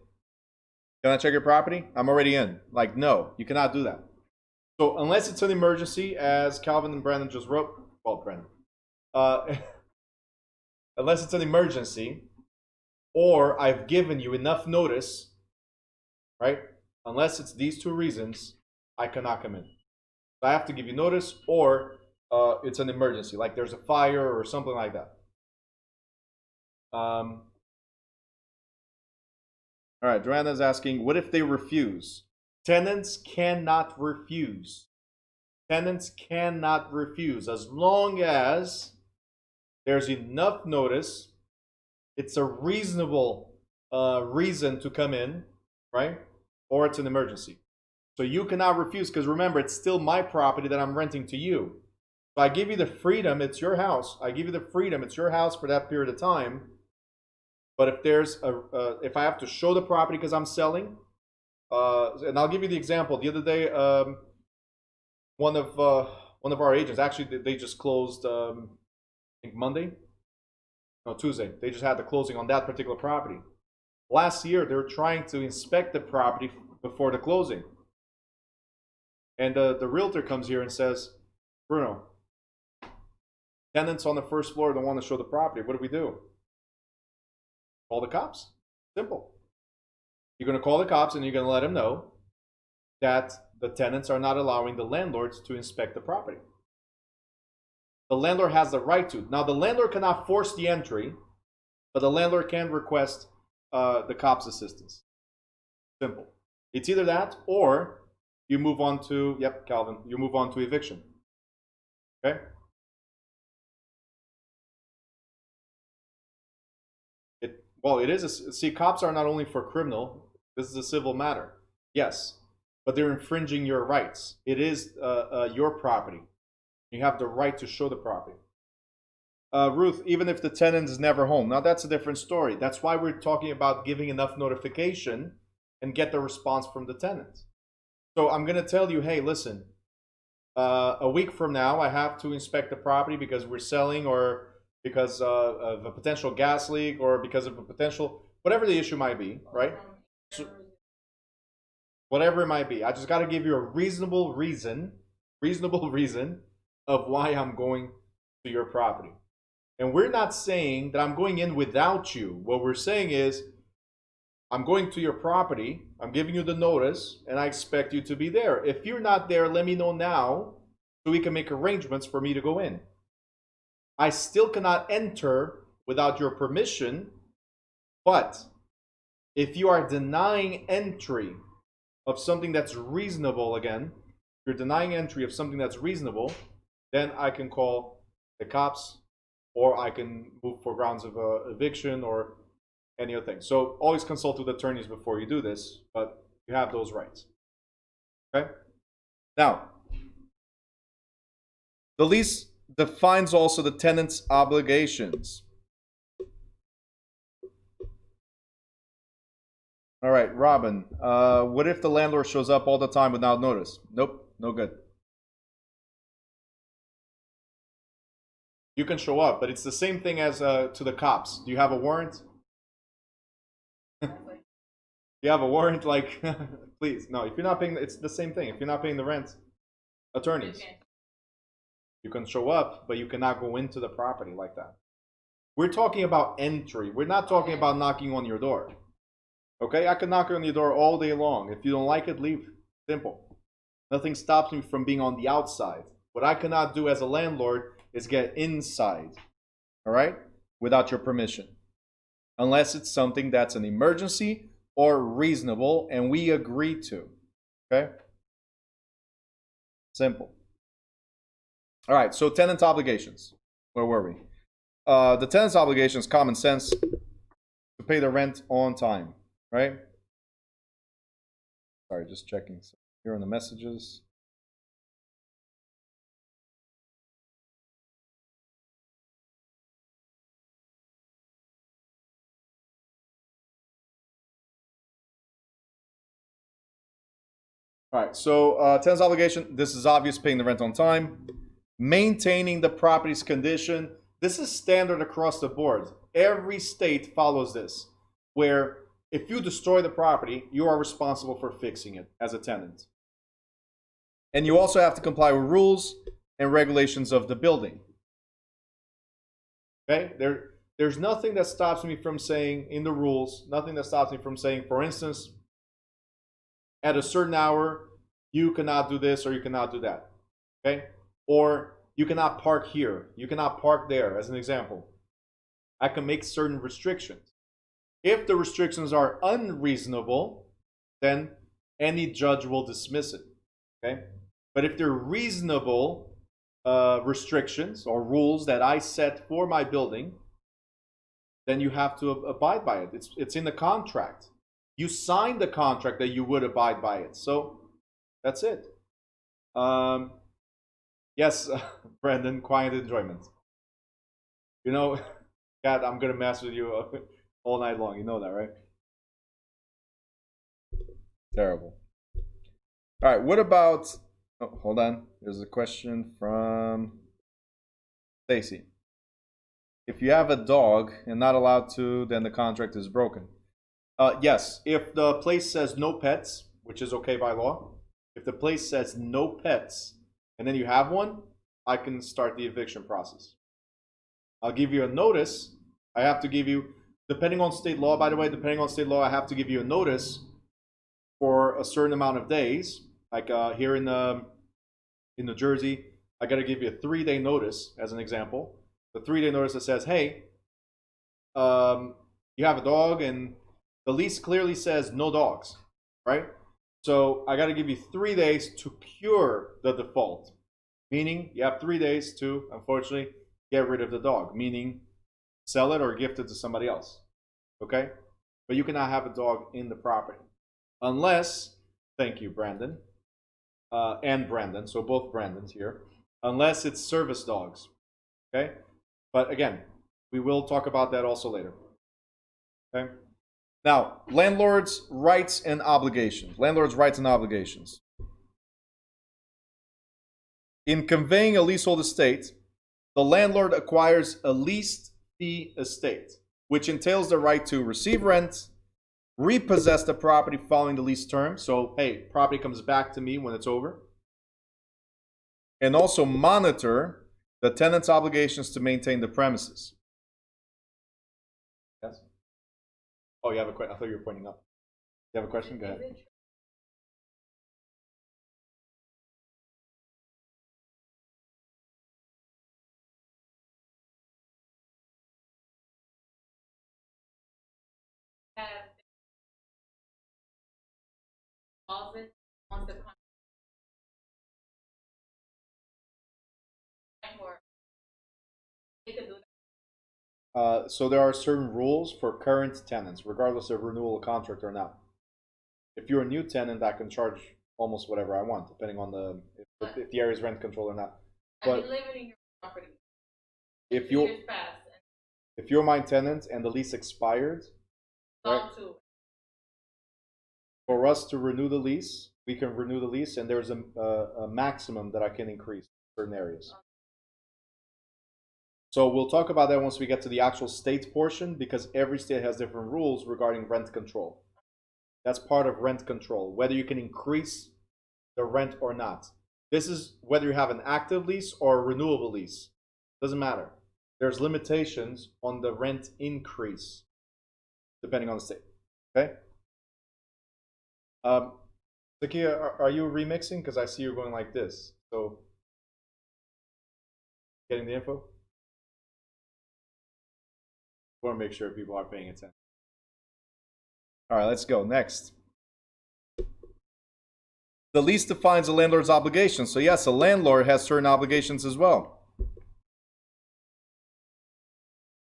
Can I check your property? I'm already in. Like, no, you cannot do that. So unless it's an emergency, as Calvin and Brandon just wrote, well, Brandon, unless it's an emergency, or I've given you enough notice, right? Unless it's these two reasons, I cannot come in. So I have to give you notice, or it's an emergency, like there's a fire or something like that. All right, Joanna's asking, what if they refuse? Tenants cannot refuse. Tenants cannot refuse as long as there's enough notice. It's a reasonable reason to come in, right? Or it's an emergency. So you cannot refuse, because remember, it's still my property that I'm renting to you. So I give you the freedom, it's your house. I give you the freedom, it's your house for that period of time. But if there's if I have to show the property because I'm selling, and I'll give you the example. The other day, one of our agents, actually they just closed, I think Monday, no, Tuesday. They just had the closing on that particular property. Last year, they were trying to inspect the property before the closing. And the realtor comes here and says, Bruno, tenants on the first floor don't want to show the property. What do we do? Call the cops. Simple. You're going to call the cops and you're going to let them know that the tenants are not allowing the landlords to inspect the property. The landlord has the right to. Now, the landlord cannot force the entry, but the landlord can request the cops' assistance. Simple. It's either that or you move on to, yep, Calvin, you move on to eviction. Okay? Well, it is see, cops are not only for criminal. This is a civil matter. Yes, but they're infringing your rights. It is your property. You have the right to show the property. Ruth, even if the tenant is never home. Now, that's a different story. That's why we're talking about giving enough notification and get the response from the tenant. So I'm going to tell you, hey, listen, a week from now, I have to inspect the property because we're selling, or because of a potential gas leak, or because of a potential, whatever the issue might be, right? So, whatever it might be. I just got to give you a reasonable reason of why I'm going to your property. And we're not saying that I'm going in without you. What we're saying is, I'm going to your property, I'm giving you the notice, and I expect you to be there. If you're not there, let me know now so we can make arrangements for me to go in. I still cannot enter without your permission, but if you are denying entry of something that's reasonable, again, if you're denying entry of something that's reasonable, then I can call the cops, or I can move for grounds of eviction or any other thing. So always consult with attorneys before you do this, but you have those rights. Okay? Now, the lease defines also the tenant's obligations. All right, Robin, what if the landlord shows up all the time without notice? Nope, no good. You can show up, but it's the same thing as to the cops. Do you have a warrant? You have a warrant, like, please. No, if you're not paying, it's the same thing. If you're not paying the rent, attorneys. You can show up, but you cannot go into the property like that. We're talking about entry. We're not talking about knocking on your door. Okay, I can knock on your door all day long. If you don't like it, leave. Simple. Nothing stops me from being on the outside. What I cannot do as a landlord is get inside, all right, without your permission. Unless it's something that's an emergency or reasonable and we agree to, okay? Simple. All right, so tenant obligations. Where were we? The tenant's obligations, common sense, to pay the rent on time, right? Sorry, just checking here on the messages. All right, so tenant's obligation, this is obvious, paying the rent on time. Maintaining the property's condition. This is standard across the board. Every state follows this, where if you destroy the property, you are responsible for fixing it as a tenant. And you also have to comply with rules and regulations of the building. Okay? There's nothing that stops me from saying in the rules, nothing that stops me from saying, for instance, at a certain hour, you cannot do this or you cannot do that. Okay? Or you cannot park here. You cannot park there, as an example. I can make certain restrictions. If the restrictions are unreasonable, then any judge will dismiss it. Okay? But if they're reasonable restrictions or rules that I set for my building, then you have to abide by it. It's in the contract. You signed the contract that you would abide by it. So that's it. Yes, Brandon, quiet enjoyment. You know, Kat, I'm going to mess with you all night long. You know that, right? Terrible. All right, what about... Oh, hold on. There's a question from Stacy. If you have a dog and not allowed to, then the contract is broken. Yes, if the place says no pets, which is okay by law, if the place says no pets and then you have one, I can start the eviction process. I'll give you a notice. I have to give you, depending on state law, by the way, depending on state law, I have to give you a notice for a certain amount of days. Like here in New Jersey, I got to give you a 3-day notice, as an example. The 3-day notice that says, hey, you have a dog and the lease clearly says no dogs, right? So I got to give you 3 days to cure the default, meaning you have 3 days to, unfortunately, get rid of the dog, meaning sell it or gift it to somebody else, okay? But you cannot have a dog in the property unless, thank you, Brandon, and Brandon, so both Brandons here, unless it's service dogs, okay? But again, we will talk about that also later, okay? Now, landlords' rights and obligations. Landlords' rights and obligations. In conveying a leasehold estate, the landlord acquires a leased fee estate, which entails the right to receive rent, repossess the property following the lease term. So, hey, property comes back to me when it's over. And also monitor the tenant's obligations to maintain the premises. Yes? Oh, you have a question? I thought you were pointing up. You have a question? Go ahead. So there are certain rules for current tenants, regardless of renewal contract or not. If you're a new tenant, I can charge almost whatever I want, depending on if the area is rent control or not. But living in your property. If you're my tenant and the lease expired, right, for us to renew the lease, we can renew the lease, and there's a maximum that I can increase in certain areas. So we'll talk about that once we get to the actual state portion, because every state has different rules regarding rent control. That's part of rent control, whether you can increase the rent or not. This is whether you have an active lease or a renewable lease. Doesn't matter. There's limitations on the rent increase, depending on the state. Okay? Zakia, are you remixing? Because I see you're going like this. So, getting the info? I want to make sure people are paying attention. All right, let's go. Next. The lease defines a landlord's obligations. So yes, a landlord has certain obligations as well,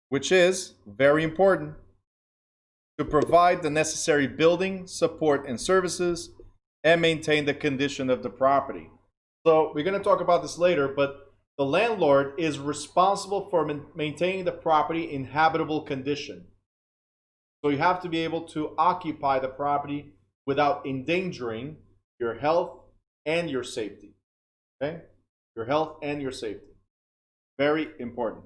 which is very important: to provide the necessary building, support, and services, and maintain the condition of the property. So we're going to talk about this later, but the landlord is responsible for maintaining the property in habitable condition. So you have to be able to occupy the property without endangering your health and your safety. Okay? Your health and your safety. Very important.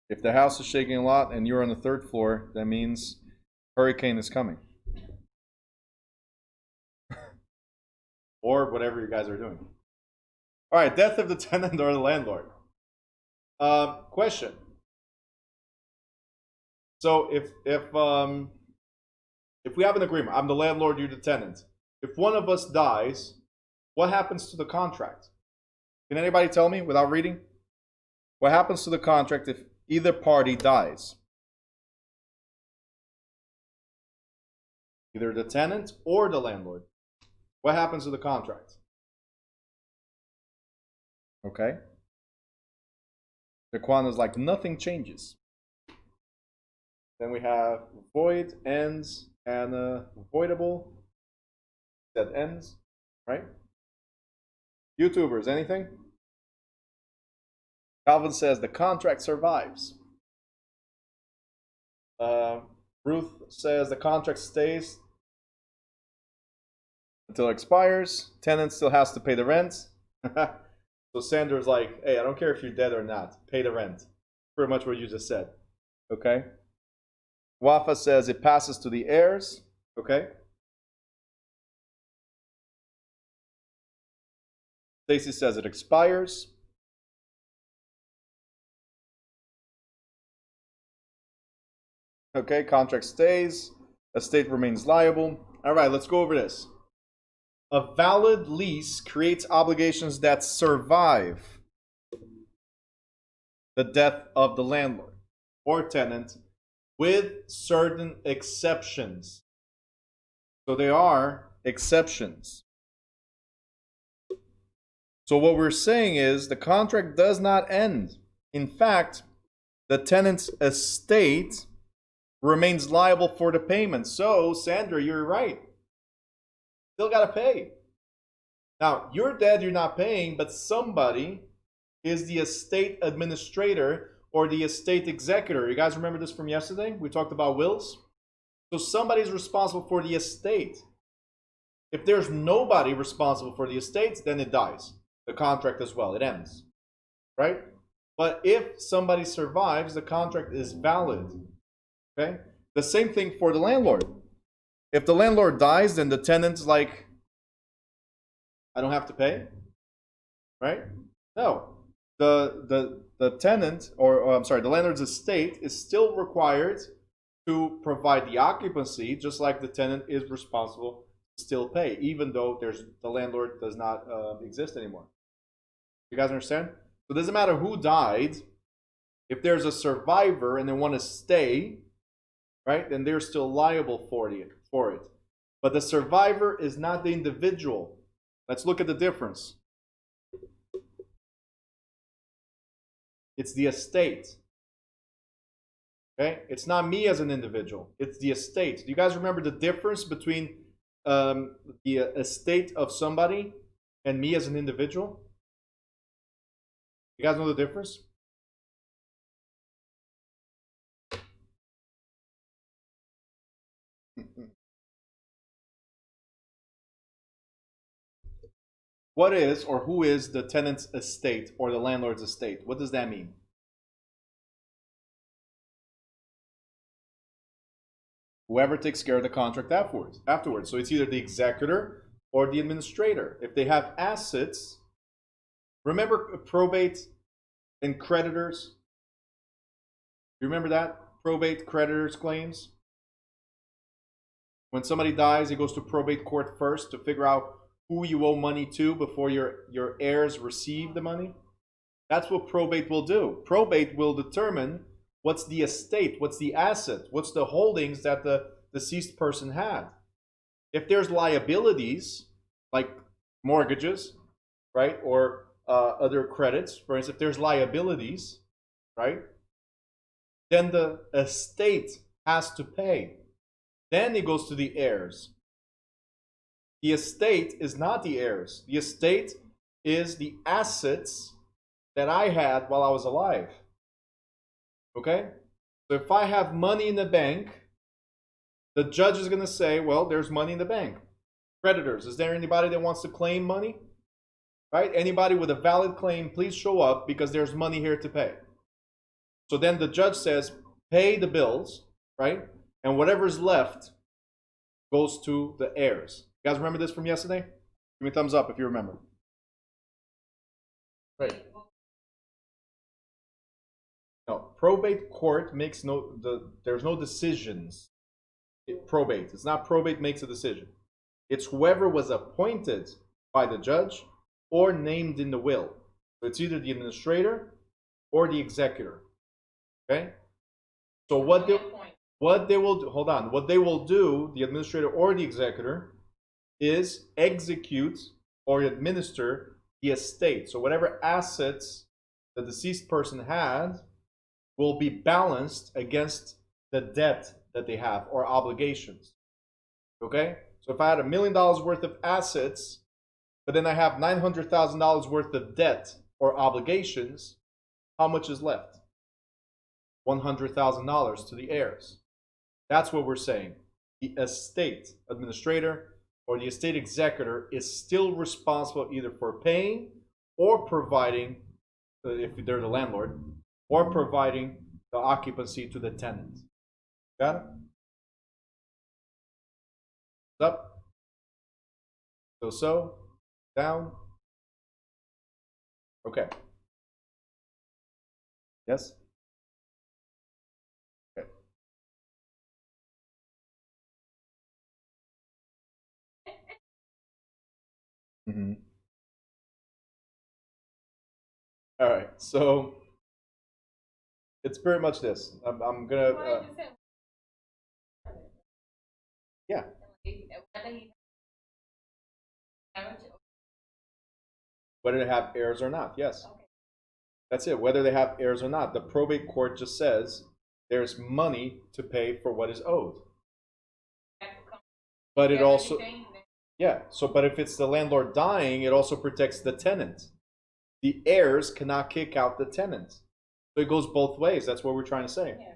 If the house is shaking a lot and you're on the third floor, that means hurricane is coming. Or whatever you guys are doing. All right, death of the tenant or the landlord. Question. So if we have an agreement, I'm the landlord, you're the tenant. If one of us dies, what happens to the contract? Can anybody tell me without reading? What happens to the contract if either party dies? Either the tenant or the landlord. What happens to the contract? Okay. The Quan is like nothing changes. Then we have void, ends, and voidable. That ends, right? YouTubers, anything? Calvin says the contract survives. Ruth says the contract stays until it expires. Tenant still has to pay the rent. So Sandra's like, hey, I don't care if you're dead or not. Pay the rent. Pretty much what you just said. Okay? Wafa says it passes to the heirs. Okay? Stacy says it expires. Okay, contract stays. Estate remains liable. All right, let's go over this. A valid lease creates obligations that survive the death of the landlord or tenant with certain exceptions. So there are exceptions. So what we're saying is the contract does not end. In fact, the tenant's estate remains liable for the payment. So, Sandra, you're right. Still got to pay. Now, you're dead, you're not paying, but somebody is the estate administrator or the estate executor. You guys remember this from yesterday? We talked about wills. So somebody's responsible for the estate. If there's nobody responsible for the estate, then it dies. The contract as well, it ends. Right? But if somebody survives, the contract is valid. Okay? The same thing for the landlord. If the landlord dies, then the tenant's like, I don't have to pay. Right? No. The tenant, or I'm sorry, the landlord's estate is still required to provide the occupancy, just like the tenant is responsible to still pay, even though the landlord does not exist anymore. You guys understand? So it doesn't matter who died. If there's a survivor and they want to stay, right, then they're still liable for it. But the survivor is not the individual. Let's look at the difference. It's the estate. Okay? It's not me as an individual. It's the estate. Do you guys remember the difference between the estate of somebody and me as an individual? You guys know the difference? What is or who is the tenant's estate or the landlord's estate? What does that mean? Whoever takes care of the contract afterwards. So it's either the executor or the administrator. If they have assets, remember probate and creditors? You remember that? Probate, creditors, claims? When somebody dies, it goes to probate court first to figure out who you owe money to before your heirs receive the money. That's what probate will do. Probate will determine what's the estate, what's the asset, what's the holdings that the deceased person had. If there's liabilities, like mortgages, right, or other credits, for instance, if there's liabilities, right, then the estate has to pay. Then it goes to the heirs. The estate is not the heirs. The estate is the assets that I had while I was alive. Okay? So if I have money in the bank, the judge is going to say, well, there's money in the bank. Creditors, is there anybody that wants to claim money? Right? Anybody with a valid claim, please show up because there's money here to pay. So then the judge says, pay the bills, right? And whatever's left goes to the heirs. You guys remember this from yesterday? Give me a thumbs up if you remember. Right. No, probate court makes there's no decisions. Probate. It's not probate makes a decision. It's whoever was appointed by the judge or named in the will. So it's either the administrator or the executor. Okay? So what they will do, hold on, what they will do, the administrator or the executor, is execute or administer the estate. So whatever assets the deceased person had will be balanced against the debt that they have or obligations. Okay? So if I had $1 million worth of assets, but then I have $900,000 worth of debt or obligations, how much is left? $100,000 to the heirs. That's what we're saying. The estate administrator or the estate executor is still responsible either for paying or providing, if they're the landlord, or providing the occupancy to the tenant. Got it? Up. So. Down. Okay. Yes? Okay. Mm-hmm. All right. So it's pretty much this. I'm gonna. Yeah. Whether they have heirs or not, yes. Okay. That's it. Whether they have heirs or not. The probate court just says there's money to pay for what is owed. But it also, yeah. So, but if it's the landlord dying, it also protects the tenant. The heirs cannot kick out the tenant. So it goes both ways. That's what we're trying to say. Yeah.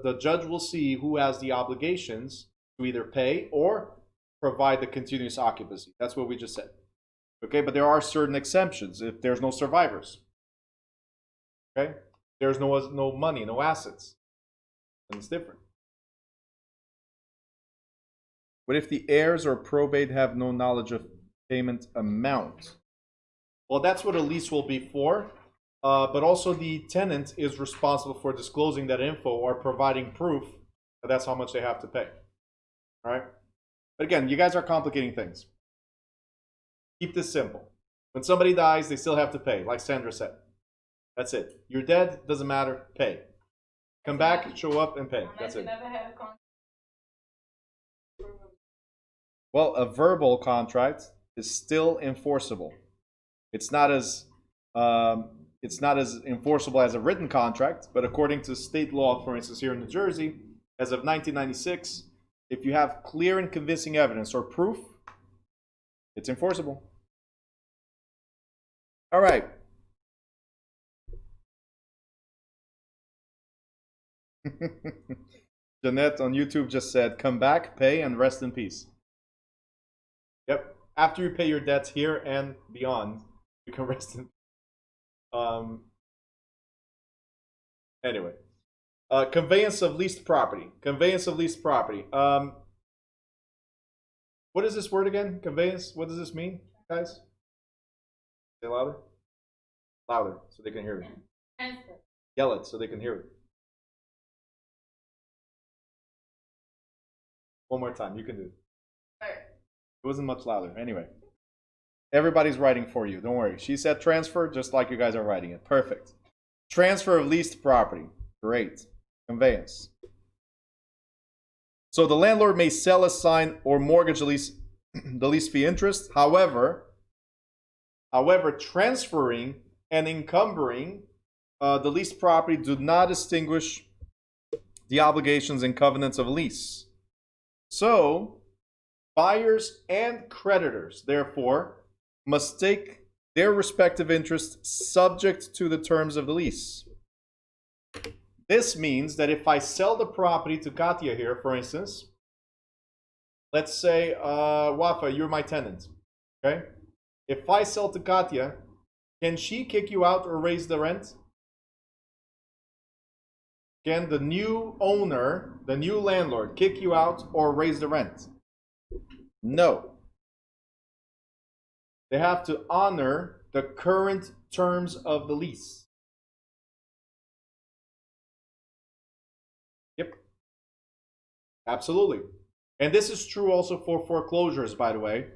The judge will see who has the obligations to either pay or provide the continuous occupancy. That's what we just said. Okay, but there are certain exemptions if there's no survivors. Okay, there's no money, no assets, and it's different. What if the heirs or probate have no knowledge of payment amount? Well, that's what a lease will be for, but also the tenant is responsible for disclosing that info or providing proof that that's how much they have to pay. All right, but again, you guys are complicating things. Keep this simple. When somebody dies, they still have to pay, like Sandra said. That's it. You're dead, doesn't matter, pay. Come back, show up, and pay. That's it. Well, a verbal contract is still enforceable. It's not as enforceable as a written contract, but according to state law, for instance, here in New Jersey, as of 1996, if you have clear and convincing evidence or proof, it's enforceable. All right. Jeanette on YouTube just said, come back, pay, and rest in peace. Yep. After you pay your debts here and beyond, you can rest in anyway. Conveyance of leased property. Conveyance of leased property. What is this word again? Conveyance? What does this mean, guys? Say louder. Louder, so they can hear it. Yell it, so they can hear it. One more time, you can do it. It wasn't much louder. Anyway, everybody's writing for you. Don't worry. She said transfer, just like you guys are writing it. Perfect. Transfer of leased property. Great. Conveyance. So the landlord may sell, assign, or mortgage the lease fee interest. However, transferring and encumbering the leased property do not extinguish the obligations and covenants of a lease. So, buyers and creditors, therefore, must take their respective interests subject to the terms of the lease. This means that if I sell the property to Katya here, for instance, let's say, Wafa, you're my tenant, okay? If I sell to Katya, can she kick you out or raise the rent? Can the new owner, the new landlord, kick you out or raise the rent? No. They have to honor the current terms of the lease. Yep. Absolutely. And this is true also for foreclosures, by the way.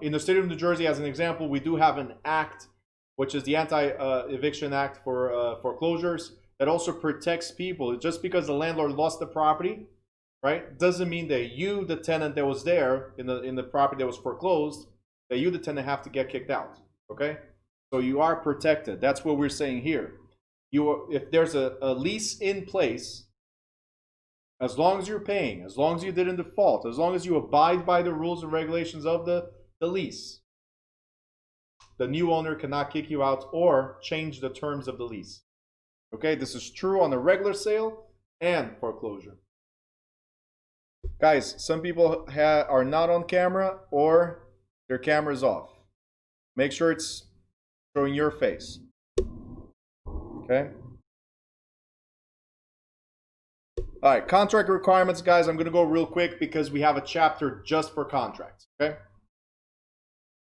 In the state of New Jersey, as an example, we do have an act, which is the Anti-Eviction Act for foreclosures, that also protects people. Just because the landlord lost the property, right, doesn't mean that you, the tenant that was there in the property that was foreclosed, that you, the tenant, have to get kicked out. Okay, so you are protected. That's what we're saying here. If there's a lease in place, as long as you're paying, as long as you didn't default, as long as you abide by the rules and regulations of the lease, the new owner cannot kick you out or change the terms of the lease. Okay, this is true on a regular sale and foreclosure. Guys, some people are not on camera or their camera's off. Make sure it's showing your face. Okay. All right, contract requirements, guys. I'm going to go real quick because we have a chapter just for contracts. Okay.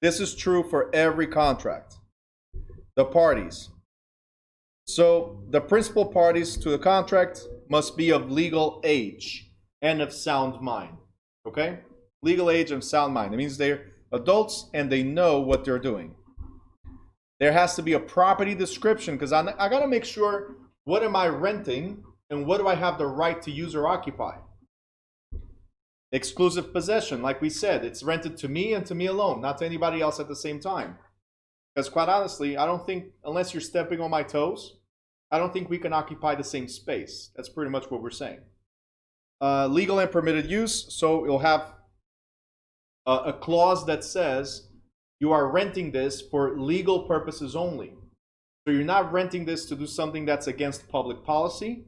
This is true for every contract. The parties. So the principal parties to the contract must be of legal age and of sound mind. Okay? Legal age and sound mind. It means they're adults and they know what they're doing. There has to be a property description because I got to make sure, what am I renting and what do I have the right to use or occupy? Exclusive possession, like we said, it's rented to me and to me alone, not to anybody else at the same time. Because quite honestly, I don't think, unless you're stepping on my toes, I don't think we can occupy the same space. That's pretty much what we're saying. Legal and permitted use, so you'll have a clause that says you are renting this for legal purposes only. So you're not renting this to do something that's against public policy,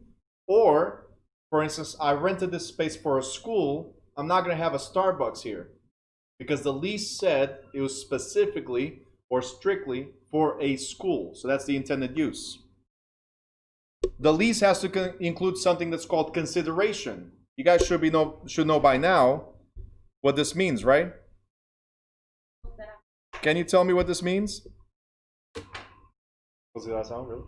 or, for instance, I rented this space for a school. I'm not going to have a Starbucks here because the lease said it was specifically or strictly for a school. So that's the intended use. The lease has to include something that's called consideration. You guys should know by now what this means, right? Can you tell me what this means? Really?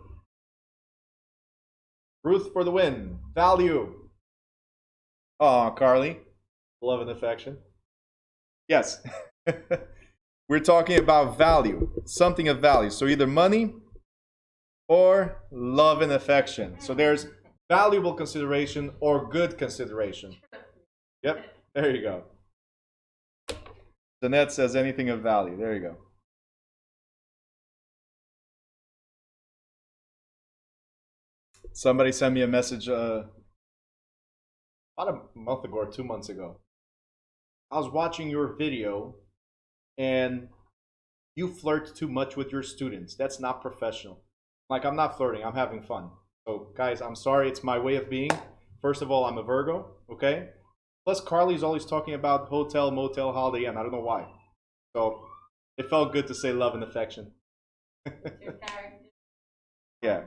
Ruth for the win. Value. Aw, Carly. Love and affection. Yes. We're talking about value. Something of value. So either money or love and affection. So there's valuable consideration or good consideration. Yep. There you go. Jeanette says anything of value. There you go. Somebody sent me a message about a month ago or 2 months ago. I was watching your video and you flirt too much with your students. That's not professional. Like, I'm not flirting, I'm having fun. So guys, I'm sorry, it's my way of being. First of all, I'm a Virgo, okay? Plus Carly's always talking about hotel, motel, Holiday Inn. I don't know why. So it felt good to say love and affection. Yeah.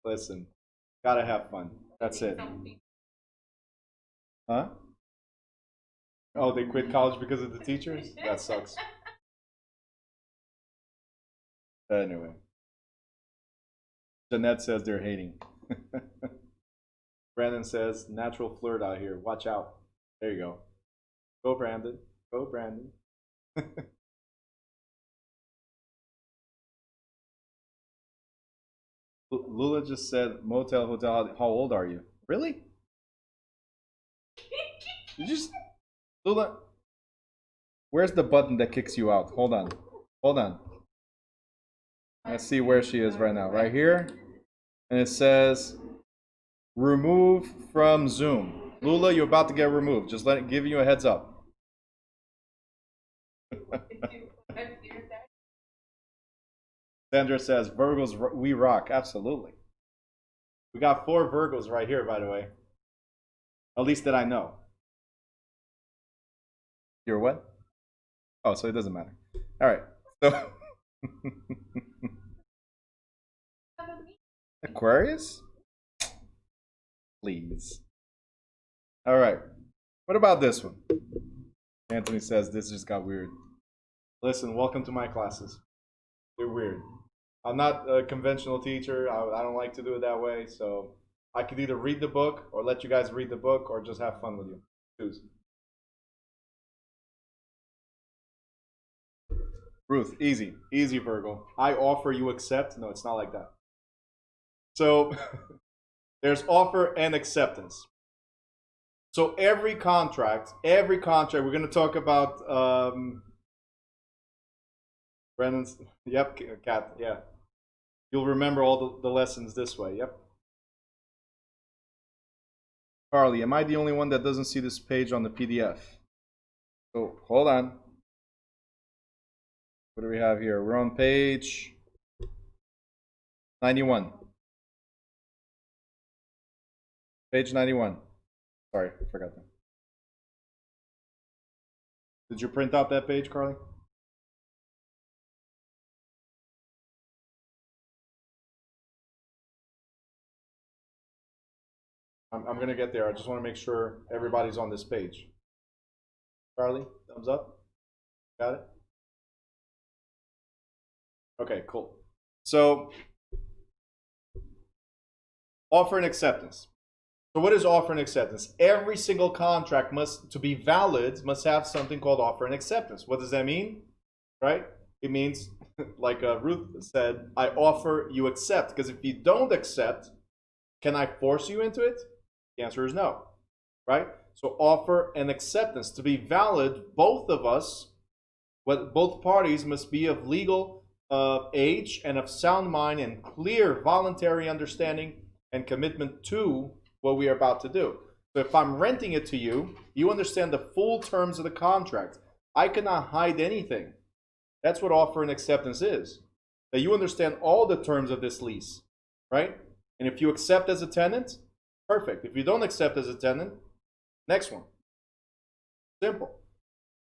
Listen, gotta have fun. That's it. Huh? Oh, they quit college because of the teachers? That sucks. Anyway. Jeanette says they're hating. Brandon says, natural flirt out here. Watch out. There you go. Go, Brandon. Go, Brandon. Lula just said motel, hotel. How old are you? Really? You just, Lula, where's the button that kicks you out? Hold on. Hold on. Let's see where she is right now. Right here. And it says remove from Zoom. Lula, you're about to get removed. Just give you a heads up. Sandra says Virgos, we rock. Absolutely. We got 4 Virgos right here, by the way. At least that I know. You're what? Oh, so it doesn't matter. All right. So Aquarius? Please. All right. What about this one? Anthony says this just got weird. Listen, welcome to my classes. They're weird. I'm not a conventional teacher. I don't like to do it that way. So I could either read the book or let you guys read the book or just have fun with you. Choose. Ruth, easy. Easy, Virgo. I offer, you accept. No, it's not like that. So there's offer and acceptance. So every contract, we're going to talk about Brennan's, yep, Kat, yeah. You'll remember all the lessons this way, yep. Carly, am I the only one that doesn't see this page on the PDF? So, hold on. What do we have here? We're on page 91. Page 91. Sorry, I forgot that. Did you print out that page, Carly? I'm going to get there. I just want to make sure everybody's on this page. Charlie, thumbs up. Got it? Okay, cool. So, offer and acceptance. So what is offer and acceptance? Every single contract to be valid, must have something called offer and acceptance. What does that mean? Right? It means, like Ruth said, I offer, you accept. Because if you don't accept, can I force you into it? The answer is no. Right? So offer and acceptance. To be valid, both of us, both parties must be of legal age and of sound mind and clear voluntary understanding and commitment to what we are about to do. So if I'm renting it to you, you understand the full terms of the contract. I cannot hide anything. That's what offer and acceptance is. That you understand all the terms of this lease, right? And if you accept as a tenant, perfect. If you don't accept as a tenant, next one. Simple.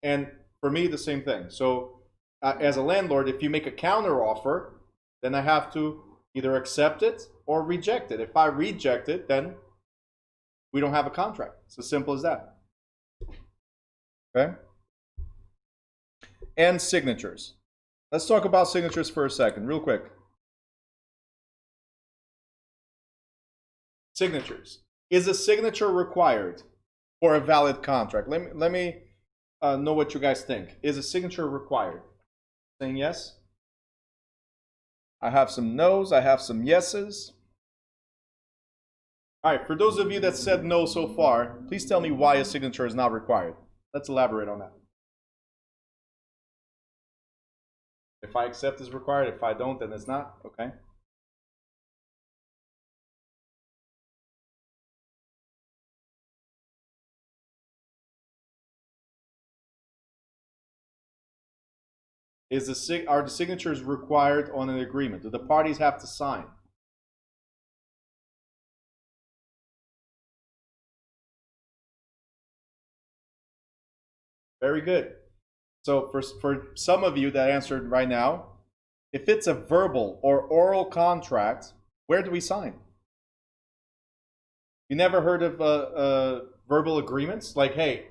And for me, the same thing. So as a landlord, if you make a counter offer, then I have to either accept it or reject it. If I reject it, then we don't have a contract. It's as simple as that. Okay? And signatures. Let's talk about signatures for a second, real quick. Signatures. Is a signature required for a valid contract? Let me know what you guys think. Is a signature required? Saying yes? I have some no's. I have some yeses. All right, for those of you that said no so far, please tell me why a signature is not required. Let's elaborate on that. If I accept is required, if I don't, then it's not. Okay. Are the signatures required on an agreement? Do the parties have to sign? Very good. So for some of you that answered right now, if it's a verbal or oral contract, where do we sign? You never heard of verbal agreements? Like, hey,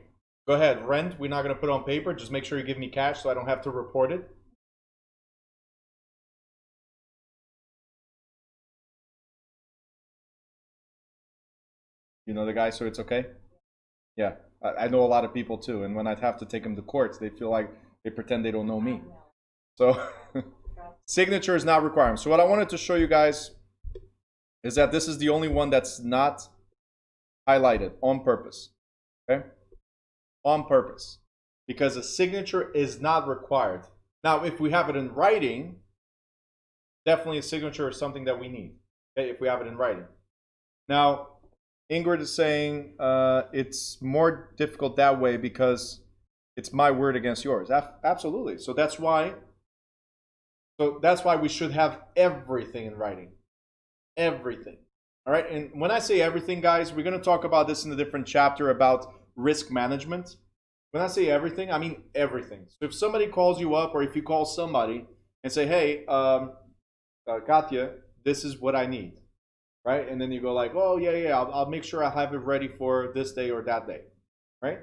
go ahead, rent, we're not going to put it on paper. Just make sure you give me cash so I don't have to report it. You know the guy, so it's okay? Yeah, I know a lot of people too. And when I'd have to take them to courts, they feel like they pretend they don't know me. So signature is not required. So what I wanted to show you guys is that this is the only one that's not highlighted on purpose. Okay? On purpose. Because a signature is not required. Now, if we have it in writing, definitely a signature is something that we need. Okay? If we have it in writing. Now, Ingrid is saying it's more difficult that way because it's my word against yours. Absolutely. So that's why we should have everything in writing. Everything. All right. And when I say everything, guys, we're going to talk about this in a different chapter about risk management. When I say everything, I mean everything. So if somebody calls you up or if you call somebody and say, hey, Katya, this is what I need. right? And then you go like, oh yeah, I'll make sure I have it ready for this day or that day, right?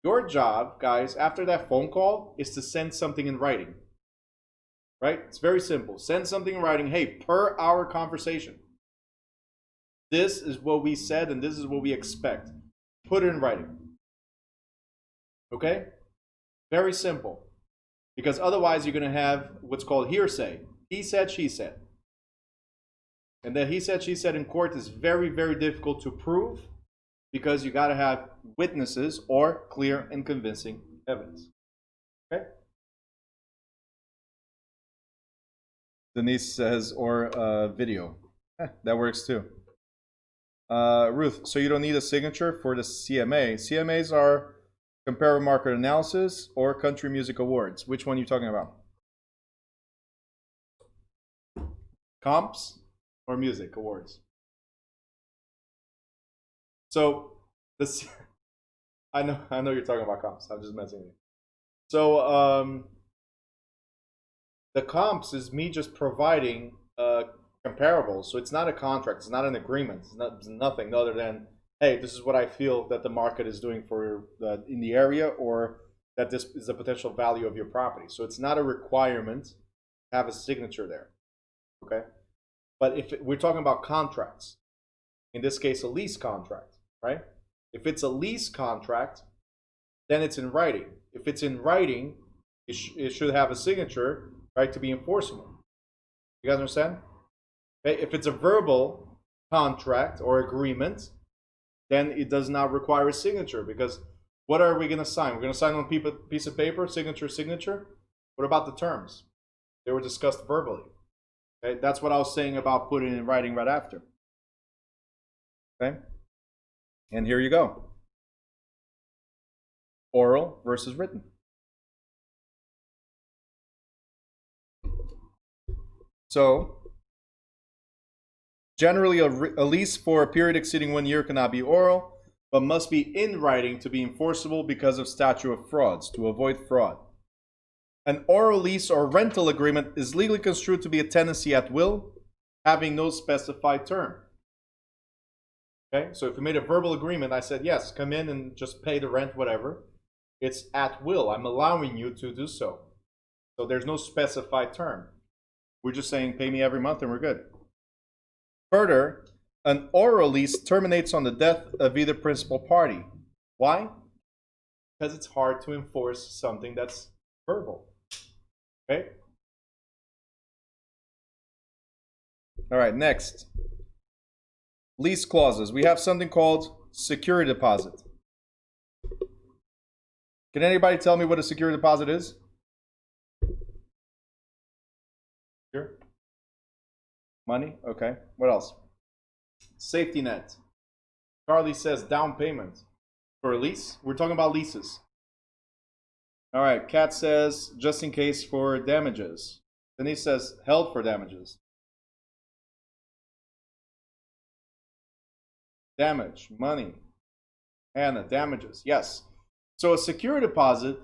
Your job, guys, after that phone call is to send something in writing, right? It's very simple. Send something in writing. Hey, per our conversation, this is what we said and this is what we expect. Put it in writing. Okay? Very simple. Because otherwise you're going to have what's called hearsay. He said, she said. And that he said, she said in court is very, very difficult to prove because you got to have witnesses or clear and convincing evidence. Okay? Denise says, or video. That works too. Ruth, so you don't need a signature for the CMA. CMAs are comparative market analysis or country music awards. Which one are you talking about? Comps or music awards? So this, I know you're talking about comps. I'm just messing with you. So the comps is me just providing comparables. So it's not a contract. It's not an agreement. It's nothing other than, hey, this is what I feel that the market is doing for in the area, or that this is the potential value of your property. So it's not a requirement to have a signature there. Okay. But if we're talking about contracts, in this case, a lease contract, right? If it's a lease contract, then it's in writing. If it's in writing, it should have a signature, right, to be enforceable. You guys understand? Okay? If it's a verbal contract or agreement, then it does not require a signature, because what are we going to sign? We're going to sign on a piece of paper, signature. What about the terms? They were discussed verbally. Okay? That's what I was saying about putting it in writing right after. Okay? And here you go. Oral versus written. So, generally a lease for a period exceeding 1 year cannot be oral, but must be in writing to be enforceable because of statute of frauds, to avoid fraud. An oral lease or rental agreement is legally construed to be a tenancy at will, having no specified term. Okay, so if we made a verbal agreement, I said, yes, come in and just pay the rent, whatever. It's at will. I'm allowing you to do so. So there's no specified term. We're just saying, pay me every month and we're good. Further, an oral lease terminates on the death of either principal party. Why? Because it's hard to enforce something that's verbal. Okay? All right, next. Lease clauses. We have something called security deposit. Can anybody tell me what a security deposit is? Sure. Money? Okay. What else? Safety net. Carly says down payment. For a lease? We're talking about leases. All right. Kat says just in case for damages. Denise says held for damages. Damage. Money. Hannah, damages. Yes. So a security deposit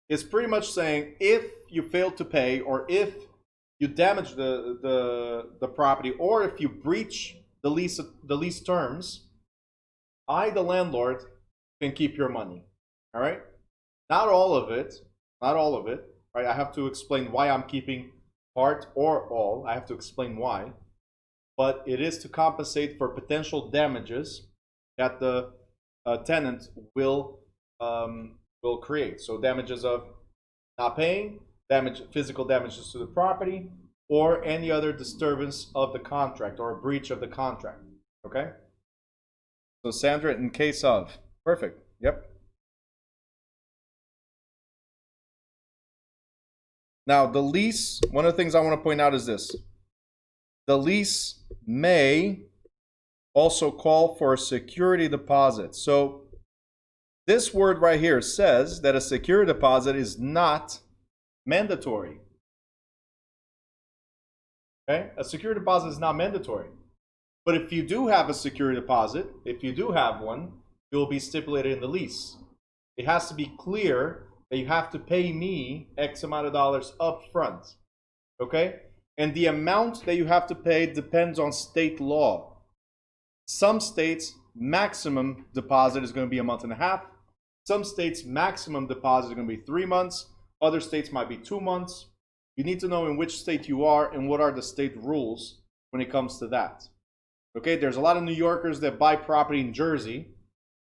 is pretty much saying if you fail to pay, or if you damage the property, or if you breach the lease terms, I, the landlord, can keep your money. All right? Not all of it. Not all of it. Right? I have to explain why I'm keeping part or all. I have to explain why. But it is to compensate for potential damages that the tenant will create. So damages of not paying, physical damages to the property, or any other disturbance of the contract or a breach of the contract. Okay? So Sandra, in case of. Perfect. Yep. Now the lease, one of the things I want to point out is this. The lease may also call for a security deposit. So this word right here says that a security deposit is not mandatory. Okay? A security deposit is not mandatory. But if you do have a security deposit, if you do have one, it will be stipulated in the lease. It has to be clear that you have to pay me X amount of dollars up front. Okay? And the amount that you have to pay depends on state law. Some states, maximum deposit is going to be a month and a half. Some states, maximum deposit is going to be 3 months. Other states might be 2 months. You need to know in which state you are and what are the state rules when it comes to that. Okay, there's a lot of New Yorkers that buy property in Jersey,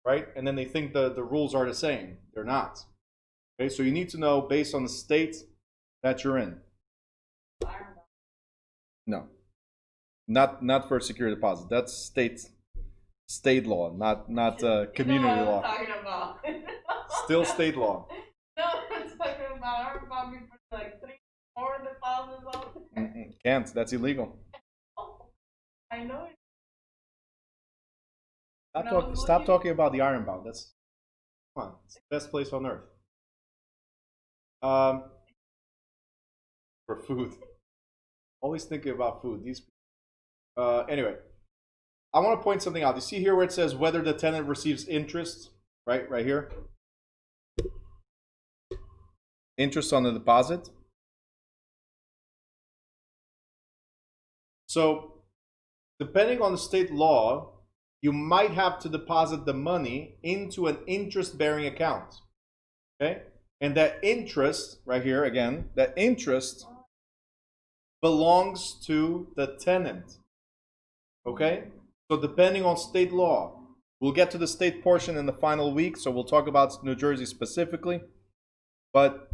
right? And then they think the rules are the same. They're not. Okay, so you need to know based on the state that you're in. No, not for a security deposit. That's state law, not community law. Talking about. Still state law. No, I'm talking about our family put like 3 more deposits on. Can't. That's illegal. Oh, I know it. Stop talking about the Ironbound. That's come on. It's the best place on earth. For food. Always thinking about food. These. Anyway, I want to point something out. You see here where it says whether the tenant receives interest, right? Right here. Interest on the deposit. So, depending on the state law, you might have to deposit the money into an interest-bearing account. Okay? And that interest, right here again, that interest belongs to the tenant. Okay? So depending on state law, we'll get to the state portion in the final week, so we'll talk about New Jersey specifically. But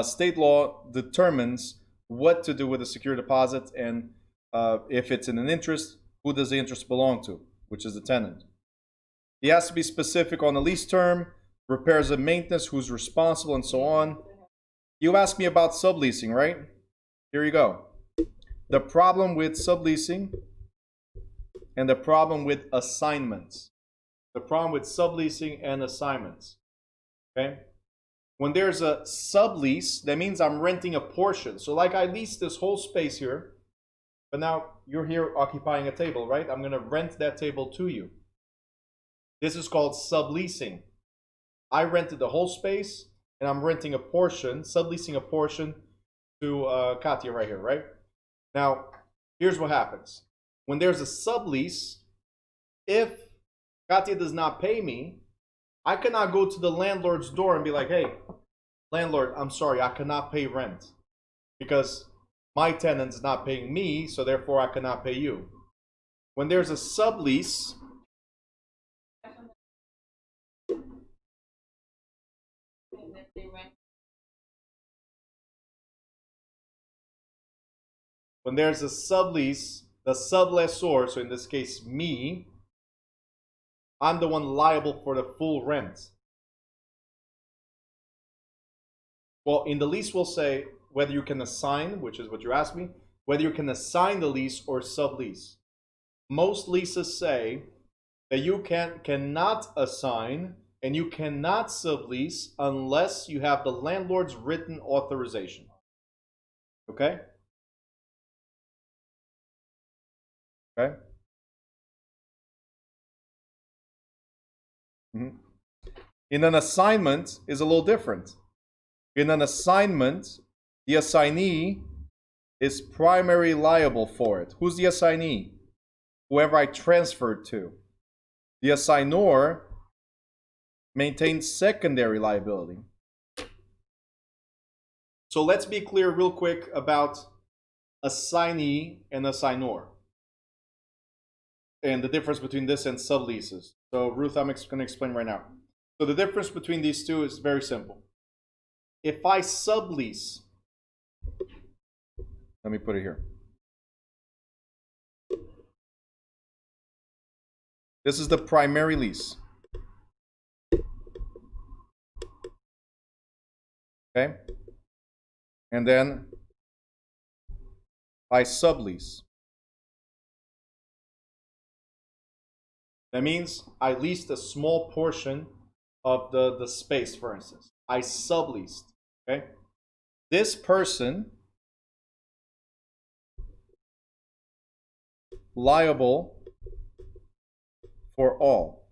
state law determines what to do with a secure deposit, and if it's in an interest, who does the interest belong to, which is the tenant. He has to be specific on the lease term, repairs and maintenance, who's responsible, and so on. You asked me about subleasing, right? Here you go. The problem with subleasing and the problem with assignments. The problem with subleasing and assignments. Okay? When there's a sublease, that means I'm renting a portion. So like I leased this whole space here, but now you're here occupying a table, right? I'm going to rent that table to you. This is called subleasing. I rented the whole space, and I'm renting a portion, subleasing a portion to Katya right here, right? Now, here's what happens. When there's a sublease, if Katya does not pay me, I cannot go to the landlord's door and be like, hey, landlord, I'm sorry, I cannot pay rent because my tenant's not paying me, so therefore I cannot pay you. When there's a sublease, when there's a sublease, the sublessor, so in this case me, I'm the one liable for the full rent. Well, in the lease we'll say whether you can assign, which is what you asked me, whether you can assign the lease or sublease. Most leases say that you cannot assign and you cannot sublease unless you have the landlord's written authorization. Okay? Okay? In an assignment is a little different. In an assignment, the assignee is primarily liable for it. Who's the assignee? Whoever I transferred to. The assignor maintains secondary liability. So let's be clear real quick about assignee and assignor, and the difference between this and subleases. So Ruth, I'm going to explain right now. So the difference between these two is very simple. If I sublease, let me put it here. This is the primary lease. Okay? And then I sublease. That means I leased a small portion of the space, for instance. I subleased. Okay? This person liable for all.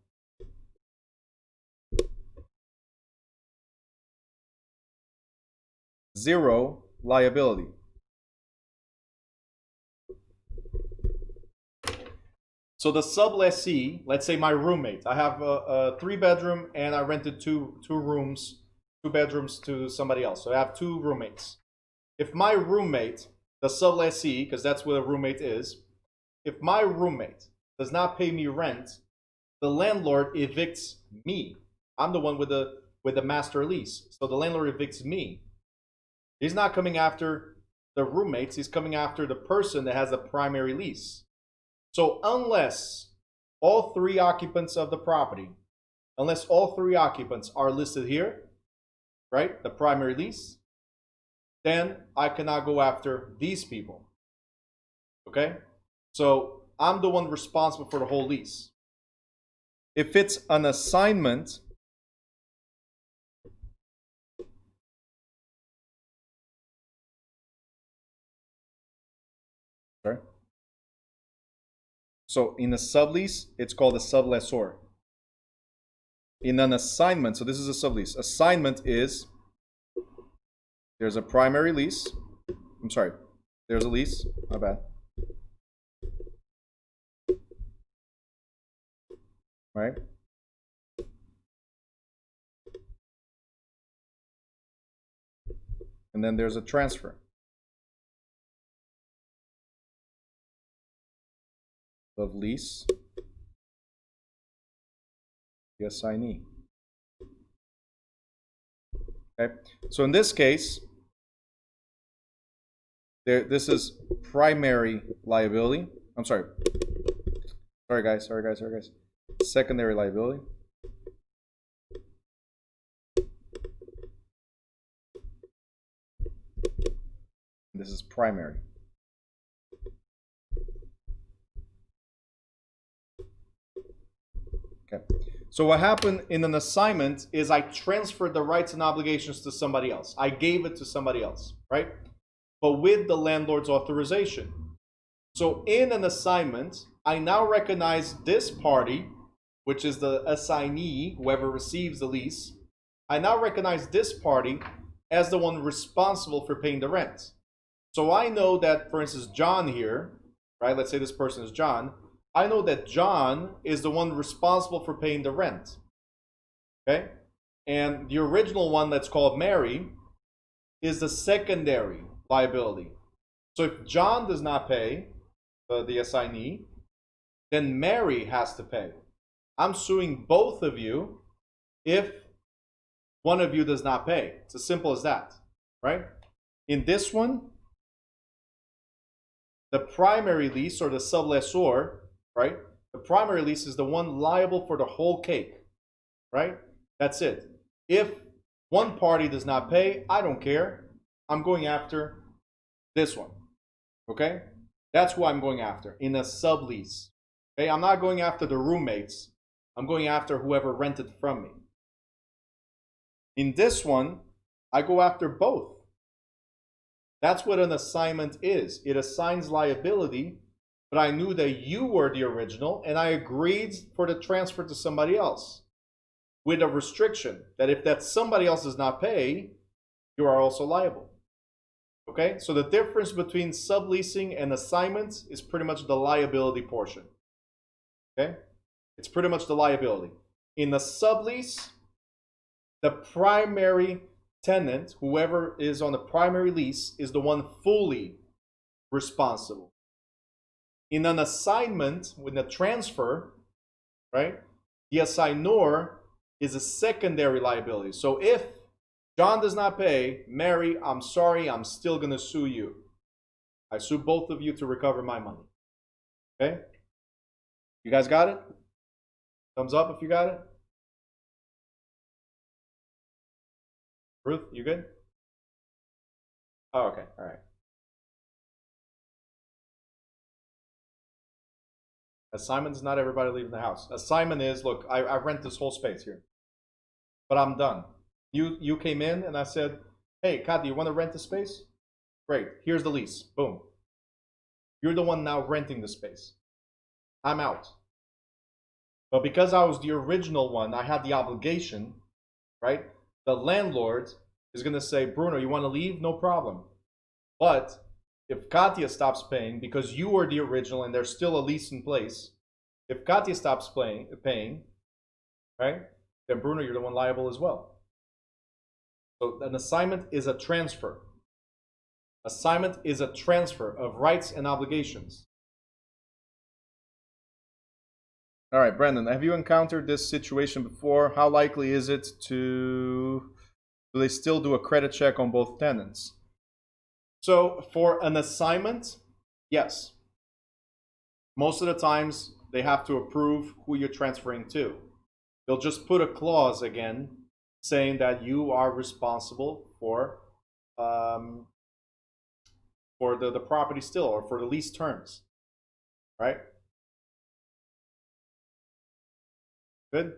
Zero liability. So the sublessee, let's say my roommate, I have a 3-bedroom and I rented two rooms, 2 bedrooms to somebody else. So I have 2 roommates. If my roommate, the sublessee, because that's what a roommate is, if my roommate does not pay me rent, the landlord evicts me. I'm the one with the master lease. So the landlord evicts me. He's not coming after the roommates, he's coming after the person that has a primary lease. So unless all 3 occupants of the property, unless all 3 occupants are listed here, right, the primary lease, then I cannot go after these people. Okay? So I'm the one responsible for the whole lease. If it's an assignment, sorry. So in a sublease, it's called a sublessor. In an assignment, so this is a sublease. Assignment is, there's a primary lease. I'm sorry, there's a lease. My bad. Right? And then there's a transfer. Of lease, the assignee. Okay, so in this case, this is primary liability. I'm sorry. Sorry guys. Secondary liability. This is primary. Okay. So what happened in an assignment is I transferred the rights and obligations to somebody else. I gave it to somebody else, right? But with the landlord's authorization. So in an assignment, I now recognize this party, which is the assignee, whoever receives the lease. I now recognize this party as the one responsible for paying the rent. So I know that, for instance, John here, right? Let's say this person is John. I know that John is the one responsible for paying the rent. Okay? And the original one that's called Mary is the secondary liability. So if John does not pay the assignee, then Mary has to pay. I'm suing both of you if one of you does not pay. It's as simple as that, right? In this one, the primary lease or the sublessor, right? The primary lease is the one liable for the whole cake, right? That's it. If one party does not pay, I don't care. I'm going after this one, okay? That's who I'm going after in a sublease, okay? I'm not going after the roommates. I'm going after whoever rented from me. In this one, I go after both. That's what an assignment is. It assigns liability, but I knew that you were the original, and I agreed for the transfer to somebody else with a restriction that if that somebody else does not pay, you are also liable. Okay? So the difference between subleasing and assignments is pretty much the liability portion. Okay? It's pretty much the liability. In a sublease, the primary tenant, whoever is on the primary lease, is the one fully responsible. In an assignment, with a transfer, right, the assignor is a secondary liability. So if John does not pay, Mary, I'm sorry, I'm still going to sue you. I sue both of you to recover my money. Okay? You guys got it? Thumbs up if you got it. Ruth, you good? Oh, okay. All right. Assignment is not everybody leaving the house. Assignment is, look, I rent this whole space here, but I'm done. You came in and I said, hey, Kat, do you want to rent the space? Great. Here's the lease. Boom. You're the one now renting the space. I'm out. But because I was the original one, I had the obligation, right? The landlord is going to say, Bruno, you want to leave? No problem. But if Katya stops paying because you were the original and there's still a lease in place, If Katya stops paying, right, then Bruno, you're the one liable as well. So an assignment is a transfer. Assignment is a transfer of rights and obligations. All right, Brandon, have you encountered this situation before? How likely is it do they still do a credit check on both tenants? So for an assignment, yes. Most of the times they have to approve who you're transferring to. They'll just put a clause again saying that you are responsible for the property still, or for the lease terms, right? Good.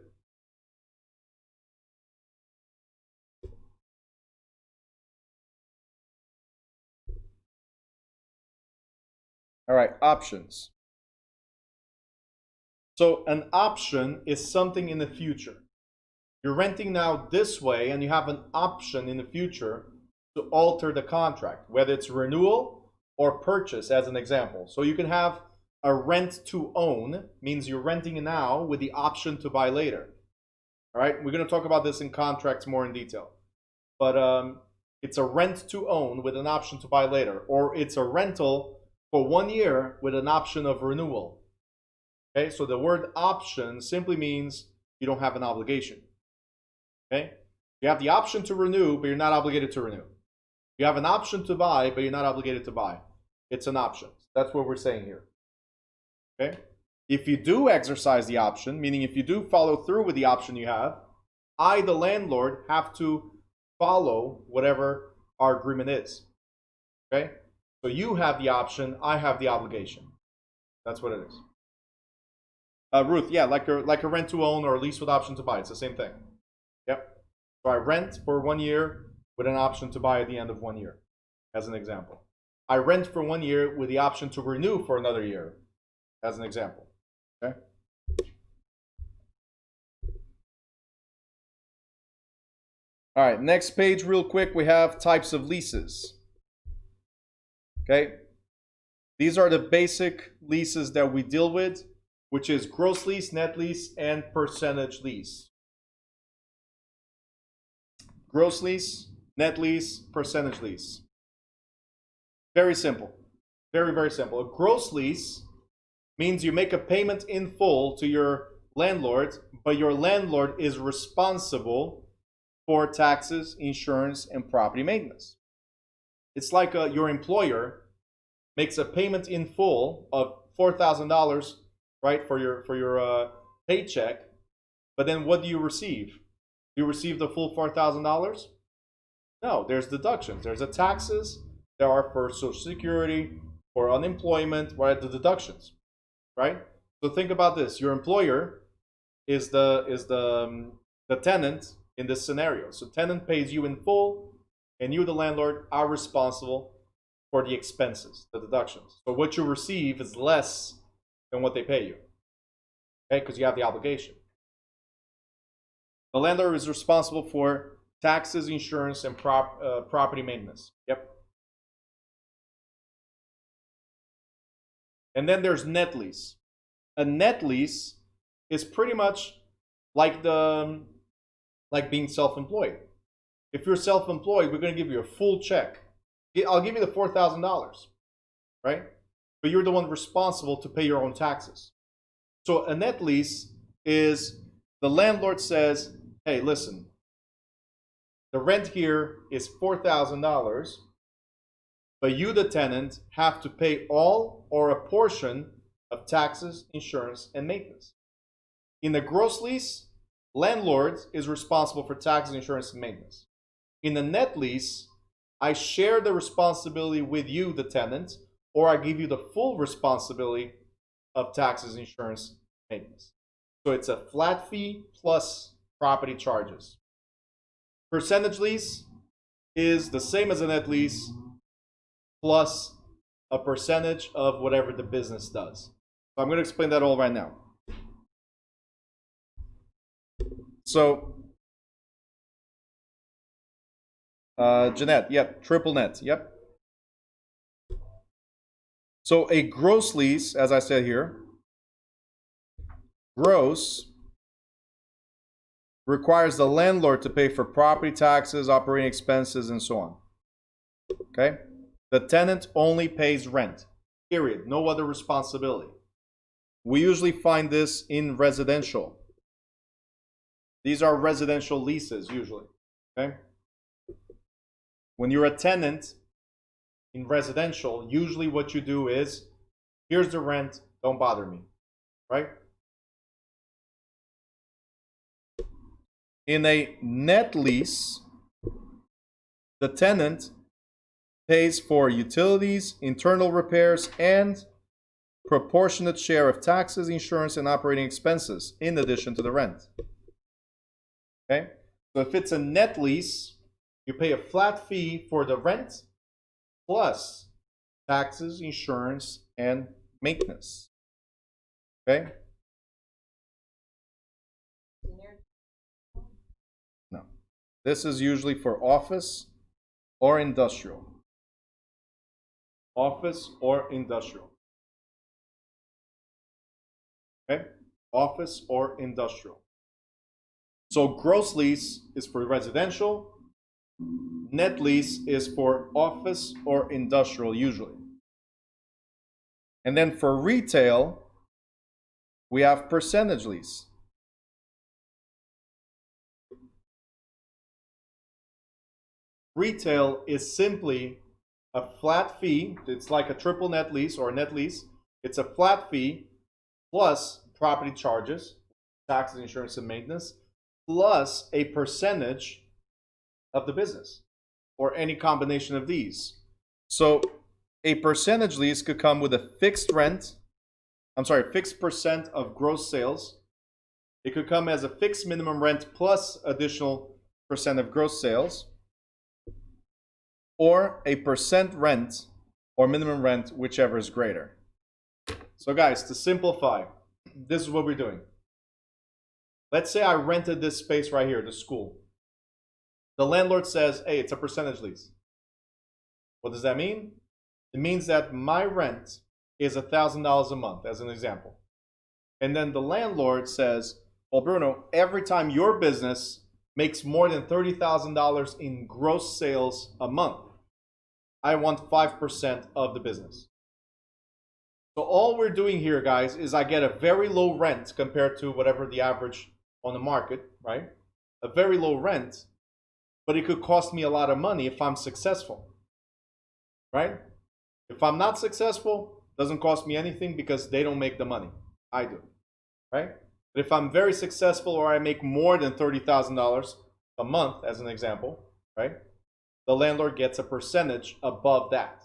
All right, options. So an option is something in the future. You're renting now this way, and you have an option in the future to alter the contract, whether it's renewal or purchase, as an example. So you can have a rent to own, means you're renting now with the option to buy later. All right, we're going to talk about this in contracts more in detail. But it's a rent to own with an option to buy later, or it's a rental for 1 year with an option of renewal. Okay, so the word option simply means you don't have an obligation. Okay, you have the option to renew, but you're not obligated to renew. You have an option to buy, but you're not obligated to buy. It's an option. That's what we're saying here. Okay, if you do exercise the option, meaning if you do follow through with the option you have, I, the landlord, have to follow whatever our agreement is. Okay, so you have the option, I have the obligation. That's what it is. Ruth, yeah, like a rent to own or a lease with option to buy. It's the same thing. Yep. So I rent for 1 year with an option to buy at the end of 1 year, as an example. I rent for 1 year with the option to renew for another year, as an example. Okay. All right, next page real quick, we have types of leases. Okay. These are the basic leases that we deal with, which is gross lease, net lease, and percentage lease. Gross lease, net lease, percentage lease. Very simple. Very, very simple. A gross lease means you make a payment in full to your landlord, but your landlord is responsible for taxes, insurance, and property maintenance. It's like your employer makes a payment in full of $4,000, right, for your paycheck, but then what do you receive? You receive the full $4,000? No, there's deductions. There's the taxes. There are for Social Security, for unemployment, right? The deductions, right? So think about this. Your employer is the tenant in this scenario. So tenant pays you in full, and you, the landlord, are responsible for the expenses, the deductions. So what you receive is less than what they pay you, okay? Because you have the obligation. The landlord is responsible for taxes, insurance, and property maintenance. Yep. And then there's net lease. A net lease is pretty much like being self-employed. If you're self-employed, we're going to give you a full check. I'll give you the $4,000, right? But you're the one responsible to pay your own taxes. So a net lease is the landlord says, hey, listen, the rent here is $4,000, but you, the tenant, have to pay all or a portion of taxes, insurance, and maintenance. In the gross lease, landlord is responsible for taxes, insurance, and maintenance. In the net lease, I share the responsibility with you, the tenant, or I give you the full responsibility of taxes, insurance, maintenance. So it's a flat fee plus property charges. Percentage lease is the same as a net lease plus a percentage of whatever the business does. So I'm going to explain that all right now. So, Jeanette, yep, triple net, yep. So a gross lease, as I said here, Gross requires the landlord to pay for property taxes, operating expenses, and so on. Okay? The tenant only pays rent. Period. No other responsibility. We usually find this in residential. These are residential leases usually. Okay? When you're a tenant in residential, usually what you do is, here's the rent, don't bother me. Right? In a net lease, the tenant pays for utilities, internal repairs, and proportionate share of taxes, insurance, and operating expenses in addition to the rent. Okay? So if it's a net lease, you pay a flat fee for the rent plus taxes, insurance, and maintenance. Okay? No. This is usually for office or industrial. Office or industrial. Okay? Office or industrial. So gross lease is for residential. Net lease is for office or industrial usually. And then for retail, we have percentage lease. Retail is simply a flat fee. It's like a triple net lease or a net lease. It's a flat fee plus property charges, taxes, insurance, and maintenance, plus a percentage of the business or any combination of these. So a percentage lease could come with a fixed fixed percent of gross sales. It could come as a fixed minimum rent plus additional percent of gross sales, or a percent rent or minimum rent, whichever is greater. So guys, to simplify, this is what we're doing. Let's say I rented this space right here, the school. The landlord says, hey, it's a percentage lease. What does that mean? It means that my rent is $1,000 a month, as an example. And then the landlord says, well, Bruno, every time your business makes more than $30,000 in gross sales a month, I want 5% of the business. So all we're doing here, guys, is I get a very low rent compared to whatever the average on the market, right? A very low rent, but it could cost me a lot of money if I'm successful, right? If I'm not successful, it doesn't cost me anything because they don't make the money. I do, right? But if I'm very successful or I make more than $30,000 a month, as an example, right? The landlord gets a percentage above that.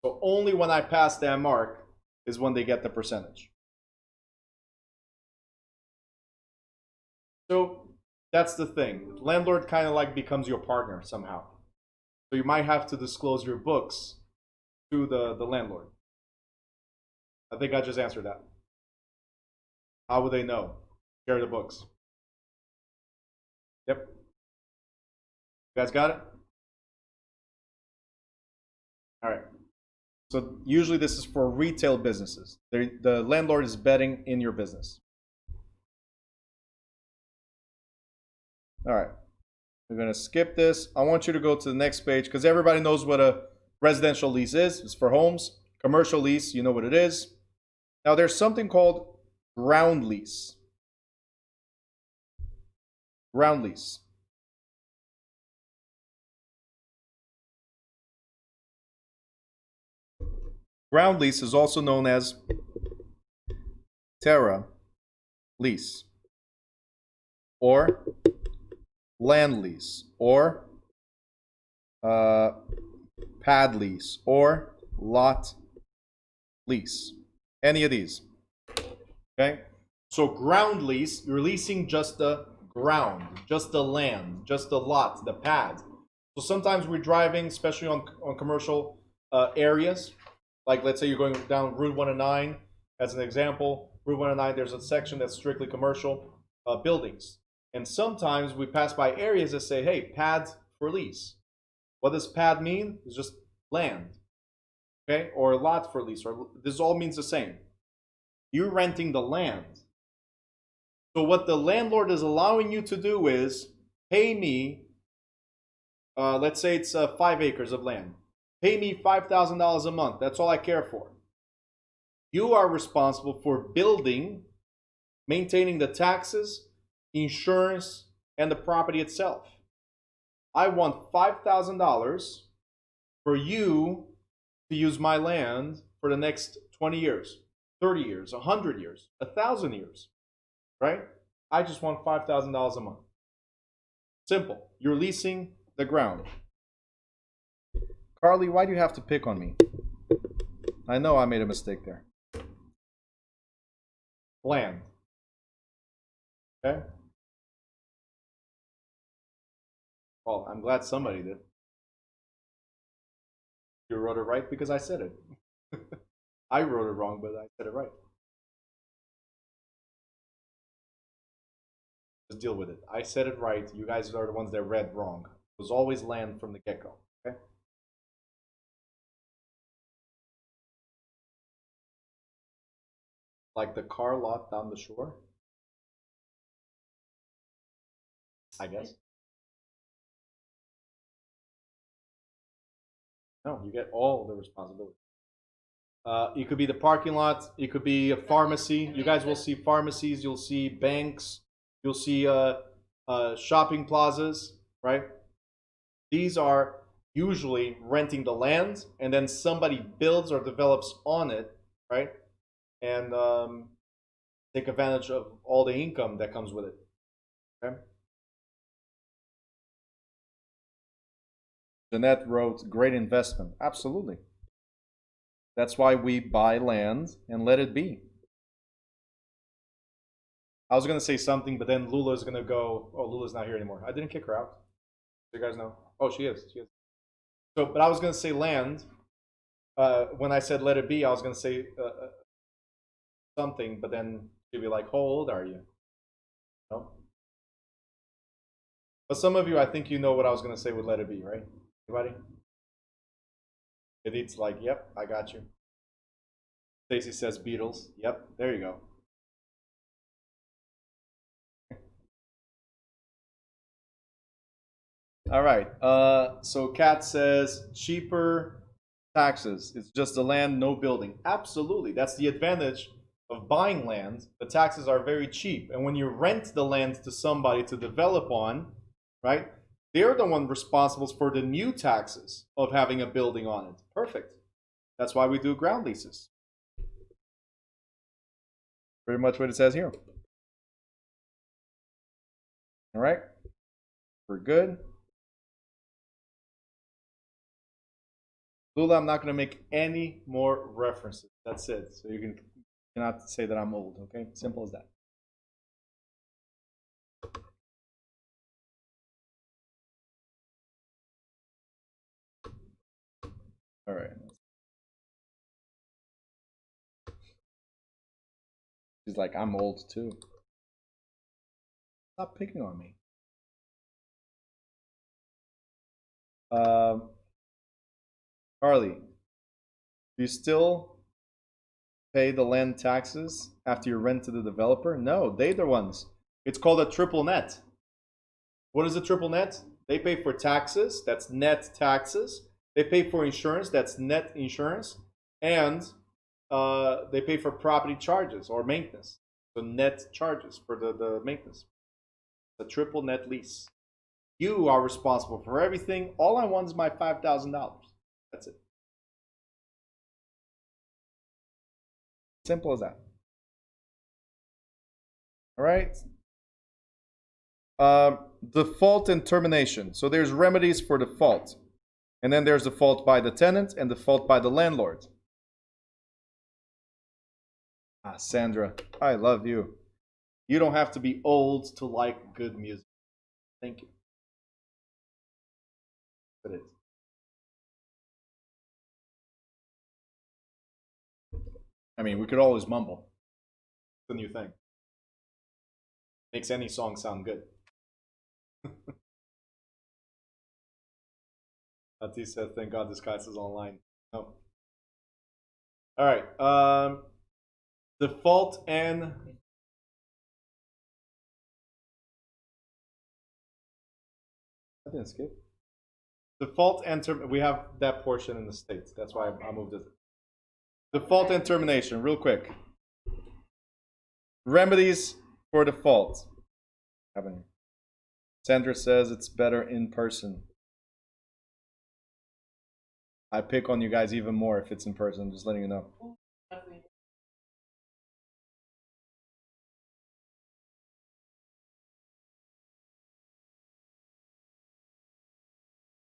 So only when I pass that mark is when they get the percentage. So that's the thing. Landlord kind of like becomes your partner somehow. So you might have to disclose your books to the landlord. I think I just answered that. How would they know? Share the books. Yep. You guys got it? All right. So usually this is for retail businesses. The landlord is betting in your business. All right. We're going to skip this. I want you to go to the next page because everybody knows what a residential lease is. It's for homes. Commercial lease, you know what it is. Now there's something called ground lease. Ground lease. Ground lease is also known as terra lease or land lease or pad lease or lot lease. Any of these. Okay? So ground lease, you're leasing just the ground, just the land, just the lot, the pad. So sometimes we're driving, especially on commercial areas. Like let's say you're going down Route 109, as an example. Route 109, there's a section that's strictly commercial buildings. And sometimes we pass by areas that say, hey, pad for lease. What does pad mean? It's just land. Okay? Or lot for lease. Or this all means the same. You're renting the land. So what the landlord is allowing you to do is pay me, let's say it's 5 acres of land. Pay me $5,000 a month. That's all I care for. You are responsible for building, maintaining the taxes, insurance, and the property itself. I want $5,000 for you to use my land for the next 20 years, 30 years, 100 years, 1,000 years, right? I just want $5,000 a month. Simple. You're leasing the ground. Carly, why do you have to pick on me? I know I made a mistake there. Land. Okay? Well, I'm glad somebody did. You wrote it right because I said it. I wrote it wrong, but I said it right. Just deal with it. I said it right. You guys are the ones that read wrong. It was always land from the get-go. Okay? Like the car lot down the shore? I guess. No, you get all the responsibility. It could be the parking lot. It could be a pharmacy. You guys will see pharmacies. You'll see banks. You'll see shopping plazas, right? These are usually renting the land, and then somebody builds or develops on it, right? And take advantage of all the income that comes with it. Okay. Jeanette wrote, great investment. Absolutely. That's why we buy land and let it be. I was going to say something, but then Lula's going to go, oh, Lula's not here anymore. I didn't kick her out. You guys know. Oh, she is. She is. So, but I was going to say land. When I said let it be, I was going to say something, but then she'd be like, how old are you? No? But some of you, I think you know what I was going to say with let it be, right? Anybody? Edith's like, yep, I got you. Stacy says Beatles. Yep, there you go. All right. So Kat says cheaper taxes. It's just the land, no building. Absolutely. That's the advantage of buying land. The taxes are very cheap. And when you rent the land to somebody to develop on, right, they're the one responsible for the new taxes of having a building on it. Perfect. That's why we do ground leases. Pretty much what it says here. All right. We're good. Lula, I'm not going to make any more references. That's it. So you cannot say that I'm old, okay? Simple as that. All right. She's like, I'm old too. Stop picking on me. Carly, do you still pay the land taxes after you rent to the developer? No, they're the ones. It's called a triple net. What is a triple net? They pay for taxes, that's net taxes. They pay for insurance, that's net insurance. And they pay for property charges or maintenance. So net charges for the maintenance. A triple net lease. You are responsible for everything. All I want is my $5,000. That's it. Simple as that. All right. Default and termination. So there's remedies for default. And then there's default by the tenant and default by the landlord. Ah, Sandra, I love you. You don't have to be old to like good music. Thank you. But it. I mean, we could always mumble. It's a new thing. Makes any song sound good. Ati said, thank God this class is online. No. All right. Default and I didn't skip. Default and we have that portion in the States. That's why I moved it. Default and termination, real quick. Remedies for default. Sandra says it's better in person. I pick on you guys even more if it's in person, just letting you know.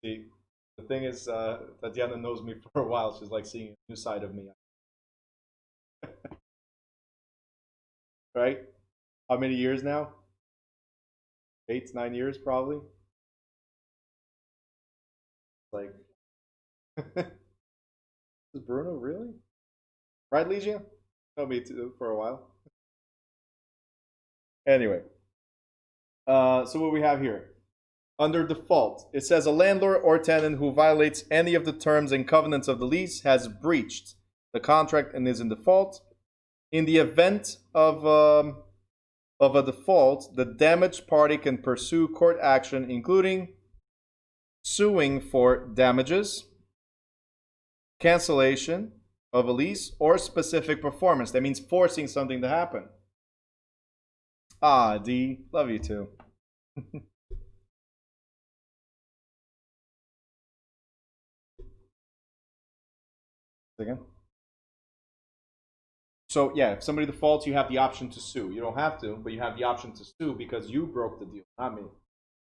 See, the thing is, Tatiana knows me for a while. She's like seeing a new side of me. Right? How many years now? 8, 9 years probably. Like, is Bruno really? Right, Legia? No, me too for a while. Anyway, so what we have here. Under default, it says a landlord or tenant who violates any of the terms and covenants of the lease has breached the contract and is in default. In the event of a default, the damaged party can pursue court action, including suing for damages, cancellation of a lease, or specific performance. That means forcing something to happen. Ah, D, love you too. Again. So yeah, if somebody defaults, you have the option to sue. You don't have to, but you have the option to sue because you broke the deal, not me,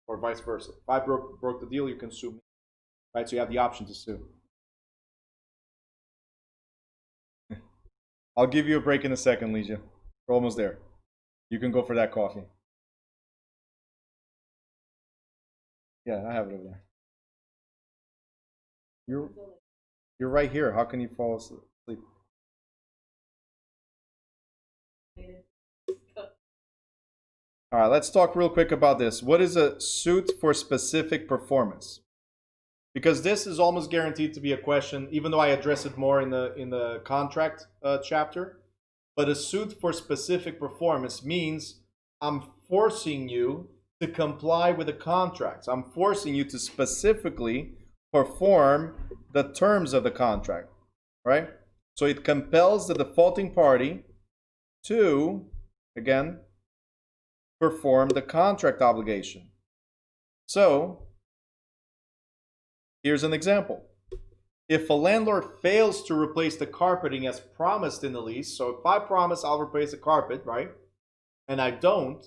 or vice versa. If I broke the deal, you can sue me, right? So you have the option to sue. I'll give you a break in a second, Legia. We're almost there. You can go for that coffee. Yeah, I have it over there. You're right here. How can you fall asleep? All right, let's talk real quick about this. What is a suit for specific performance? Because this is almost guaranteed to be a question, even though I address it more in the contract chapter. But a suit for specific performance means I'm forcing you to comply with the contracts. I'm forcing you to specifically perform the terms of the contract, right? So it compels the defaulting party to, again, perform the contract obligation. So, here's an example. If a landlord fails to replace the carpeting as promised in the lease, so if I promise I'll replace the carpet, right, and I don't,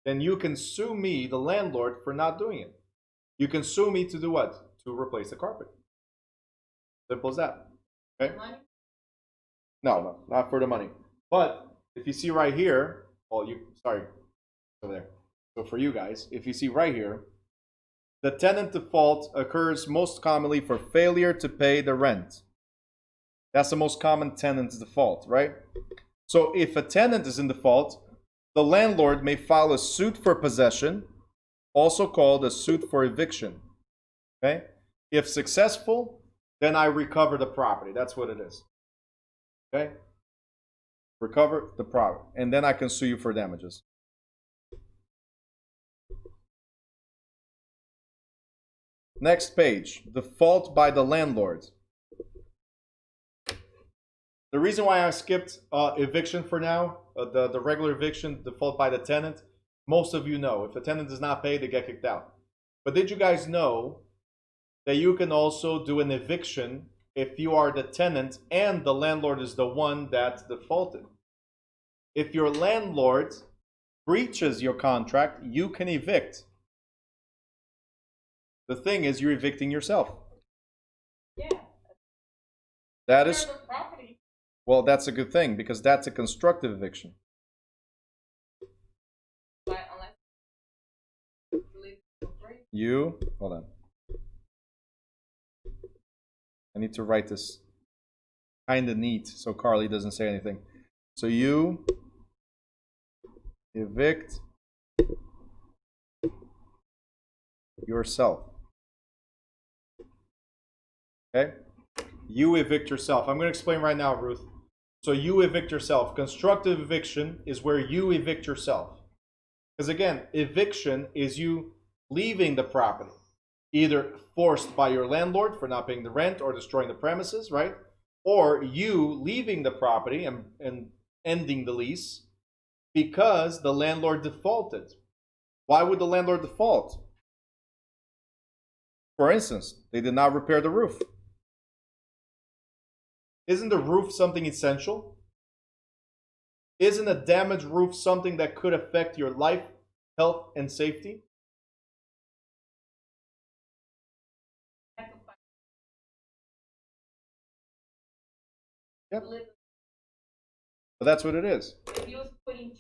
then you can sue me, the landlord, for not doing it. You can sue me to do what? To replace the carpet. Simple as that. Okay? No, not for the money. But if you see right here, well, sorry, over there. So for you guys, if you see right here, the tenant default occurs most commonly for failure to pay the rent. That's the most common tenant default, right? So if a tenant is in default, the landlord may file a suit for possession, also called a suit for eviction. Okay? If successful, then I recover the property. That's what it is. Okay? Recover the property. And then I can sue you for damages. Next page, default by the landlord. The reason why I skipped eviction for now, the regular eviction, default by the tenant, most of you know. If the tenant does not pay, they get kicked out. But did you guys know that you can also do an eviction if you are the tenant and the landlord is the one that defaulted? If your landlord breaches your contract, you can evict. The thing is, you're evicting yourself. Yeah. That is, The property. well, that's a good thing because that's a constructive eviction. But unless You, hold on. I need to write this kind of neat so Carly doesn't say anything. So you evict yourself. Okay? You evict yourself. I'm going to explain right now, Ruth. So you evict yourself. Constructive eviction is where you evict yourself. Because again, eviction is you leaving the property. either forced by your landlord for not paying the rent or destroying the premises, right? Or you leaving the property and ending the lease because the landlord defaulted. Why would the landlord default? For instance, they did not repair the roof. Isn't the roof something essential? Isn't a damaged roof something that could affect your life, health, and safety? Yep. But that's what it is. He was putting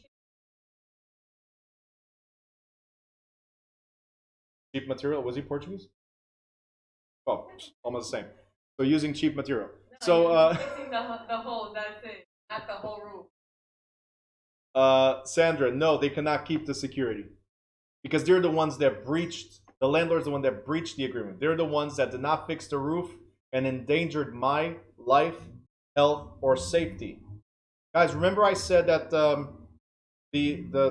Cheap material. Was he Portuguese? Oh, almost the same. So using cheap material. So fixing the hole, that's it. Not the whole roof. Sandra, no, they cannot keep the security. Because they're the ones that breached, the landlord's the one that breached the agreement. They're the ones that did not fix the roof and endangered my life, health, or safety. Guys, remember I said that the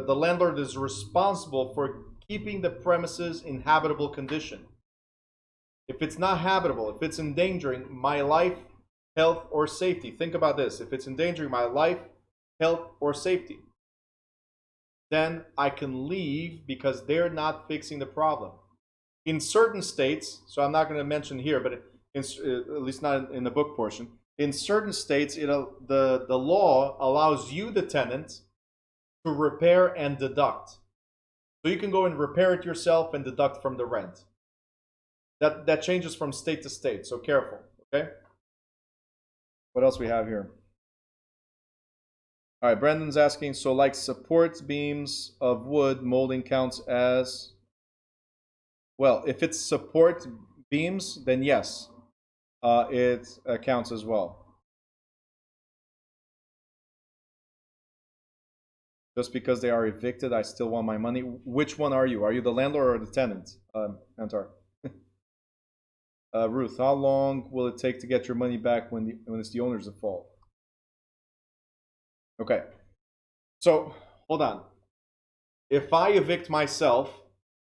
landlord is responsible for keeping the premises in habitable condition. If it's not habitable, if it's endangering my life, health, or safety, think about this. If it's endangering my life, health, or safety, then I can leave because they're not fixing the problem. In certain states, so I'm not going to mention here, but at least not in the book portion, in certain states, the law allows you, the tenant, to repair and deduct. So you can go and repair it yourself and deduct from the rent. That changes from state to state, so careful, okay? What else we have here? All right, Brendan's asking, so like support beams of wood molding counts as, well, if it's support beams, then yes, it counts as well. Just because they are evicted, I still want my money. Which one are you? Are you the landlord or the tenant, Antar? Ruth, how long will it take to get your money back when it's the owner's fault? Okay, so hold on. If I evict myself,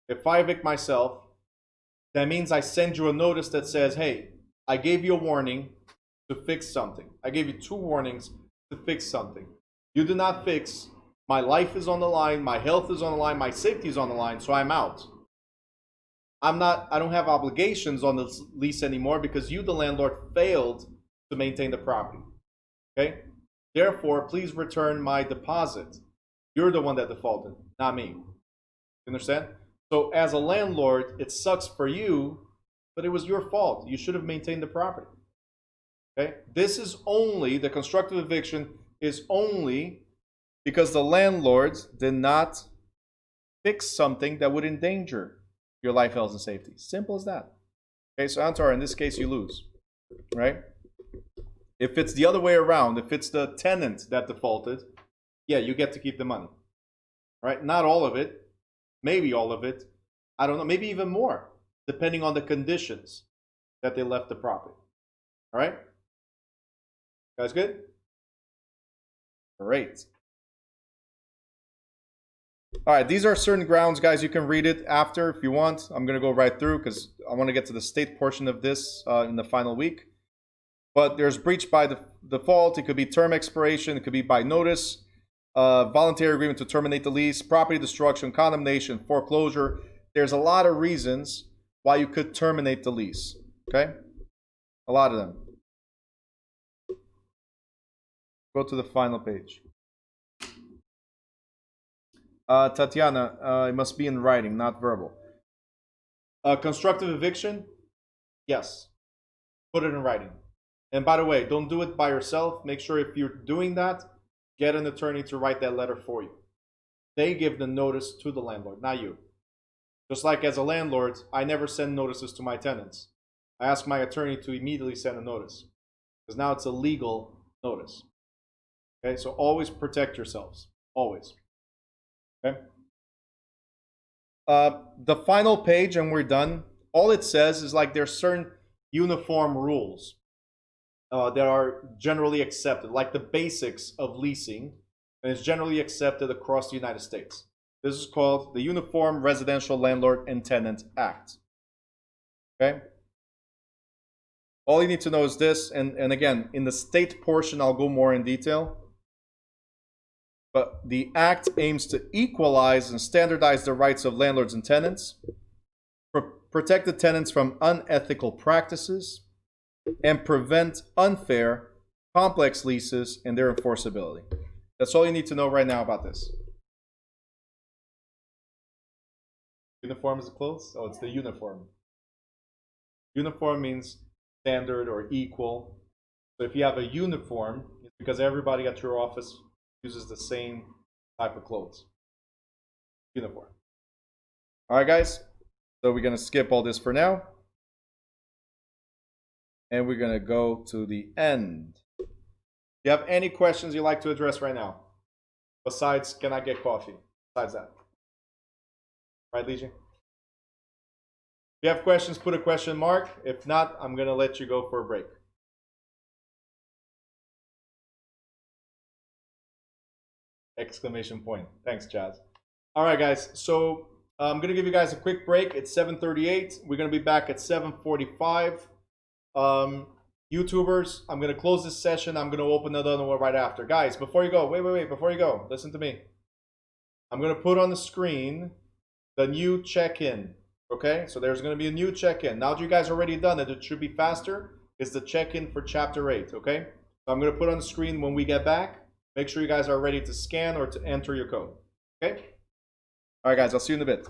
that means I send you a notice that says, hey, I gave you a warning to fix something. I gave you 2 warnings to fix something. You did not fix. My life is on the line, my health is on the line, my safety is on the line, so I'm out. I don't have obligations on the lease anymore because you, the landlord, failed to maintain the property. Okay? Therefore, please return my deposit. You're the one that defaulted, not me. You understand? So as a landlord, it sucks for you, but it was your fault. You should have maintained the property. Okay? This is only, the constructive eviction is only because the landlords did not fix something that would endanger your life, health, and safety. Simple as that. Okay, so Antar, in this case, you lose, right? If it's the other way around, if it's the tenant that defaulted, yeah, you get to keep the money, right? Not all of it, maybe all of it. I don't know, maybe even more, depending on the conditions that they left the property. All right? Guys good? Great. All right, these are certain grounds, guys. You can read it after if you want. I'm going to go right through because I want to get to the state portion of this in the final week. But there's breach by default. It could be term expiration. It could be by notice, voluntary agreement to terminate the lease, property destruction, condemnation, foreclosure. There's a lot of reasons why you could terminate the lease. Okay? A lot of them. Go to the final page. Tatiana, it must be in writing, not verbal. Constructive eviction? Yes. Put it in writing. And by the way, don't do it by yourself. Make sure if you're doing that, get an attorney to write that letter for you. They give the notice to the landlord, not you. Just like as a landlord, I never send notices to my tenants. I ask my attorney to immediately send a notice. Because now it's a legal notice. Okay, so always protect yourselves. Always. Okay. The final page, and we're done. All it says is like there's certain uniform rules that are generally accepted, like the basics of leasing, and it's generally accepted across the United States. This is called the Uniform Residential Landlord and Tenant Act. Okay? All you need to know is this, and again, in the state portion, I'll go more in detail. But the Act aims to equalize and standardize the rights of landlords and tenants, protect the tenants from unethical practices, and prevent unfair, complex leases and their enforceability. That's all you need to know right now about this. Uniform is clothes? Oh, it's the uniform. Uniform means standard or equal. So if you have a uniform, it's because everybody at your office uses the same type of clothes. Uniform. All right, guys. So we're going to skip all this for now. And we're going to go to the end. Do you have any questions you'd like to address right now? Besides, can I get coffee? Besides that. Right, Legion? If you have questions, put a question mark. If not, I'm going to let you go for a break. Exclamation point. Thanks, Chaz. All right, guys. So I'm going to give you guys a quick break. It's 7:38. We're going to be back at 7:45. YouTubers, I'm going to close this session. I'm going to open another one right after. Guys, before you go, wait. Before you go, listen to me. I'm going to put on the screen the new check-in. Okay? So there's going to be a new check-in. Now that you guys are already done it, it should be faster. It's the check-in for Chapter 8. Okay? So I'm going to put on the screen when we get back. Make sure you guys are ready to scan or to enter your code. Okay? All right, guys. I'll see you in a bit.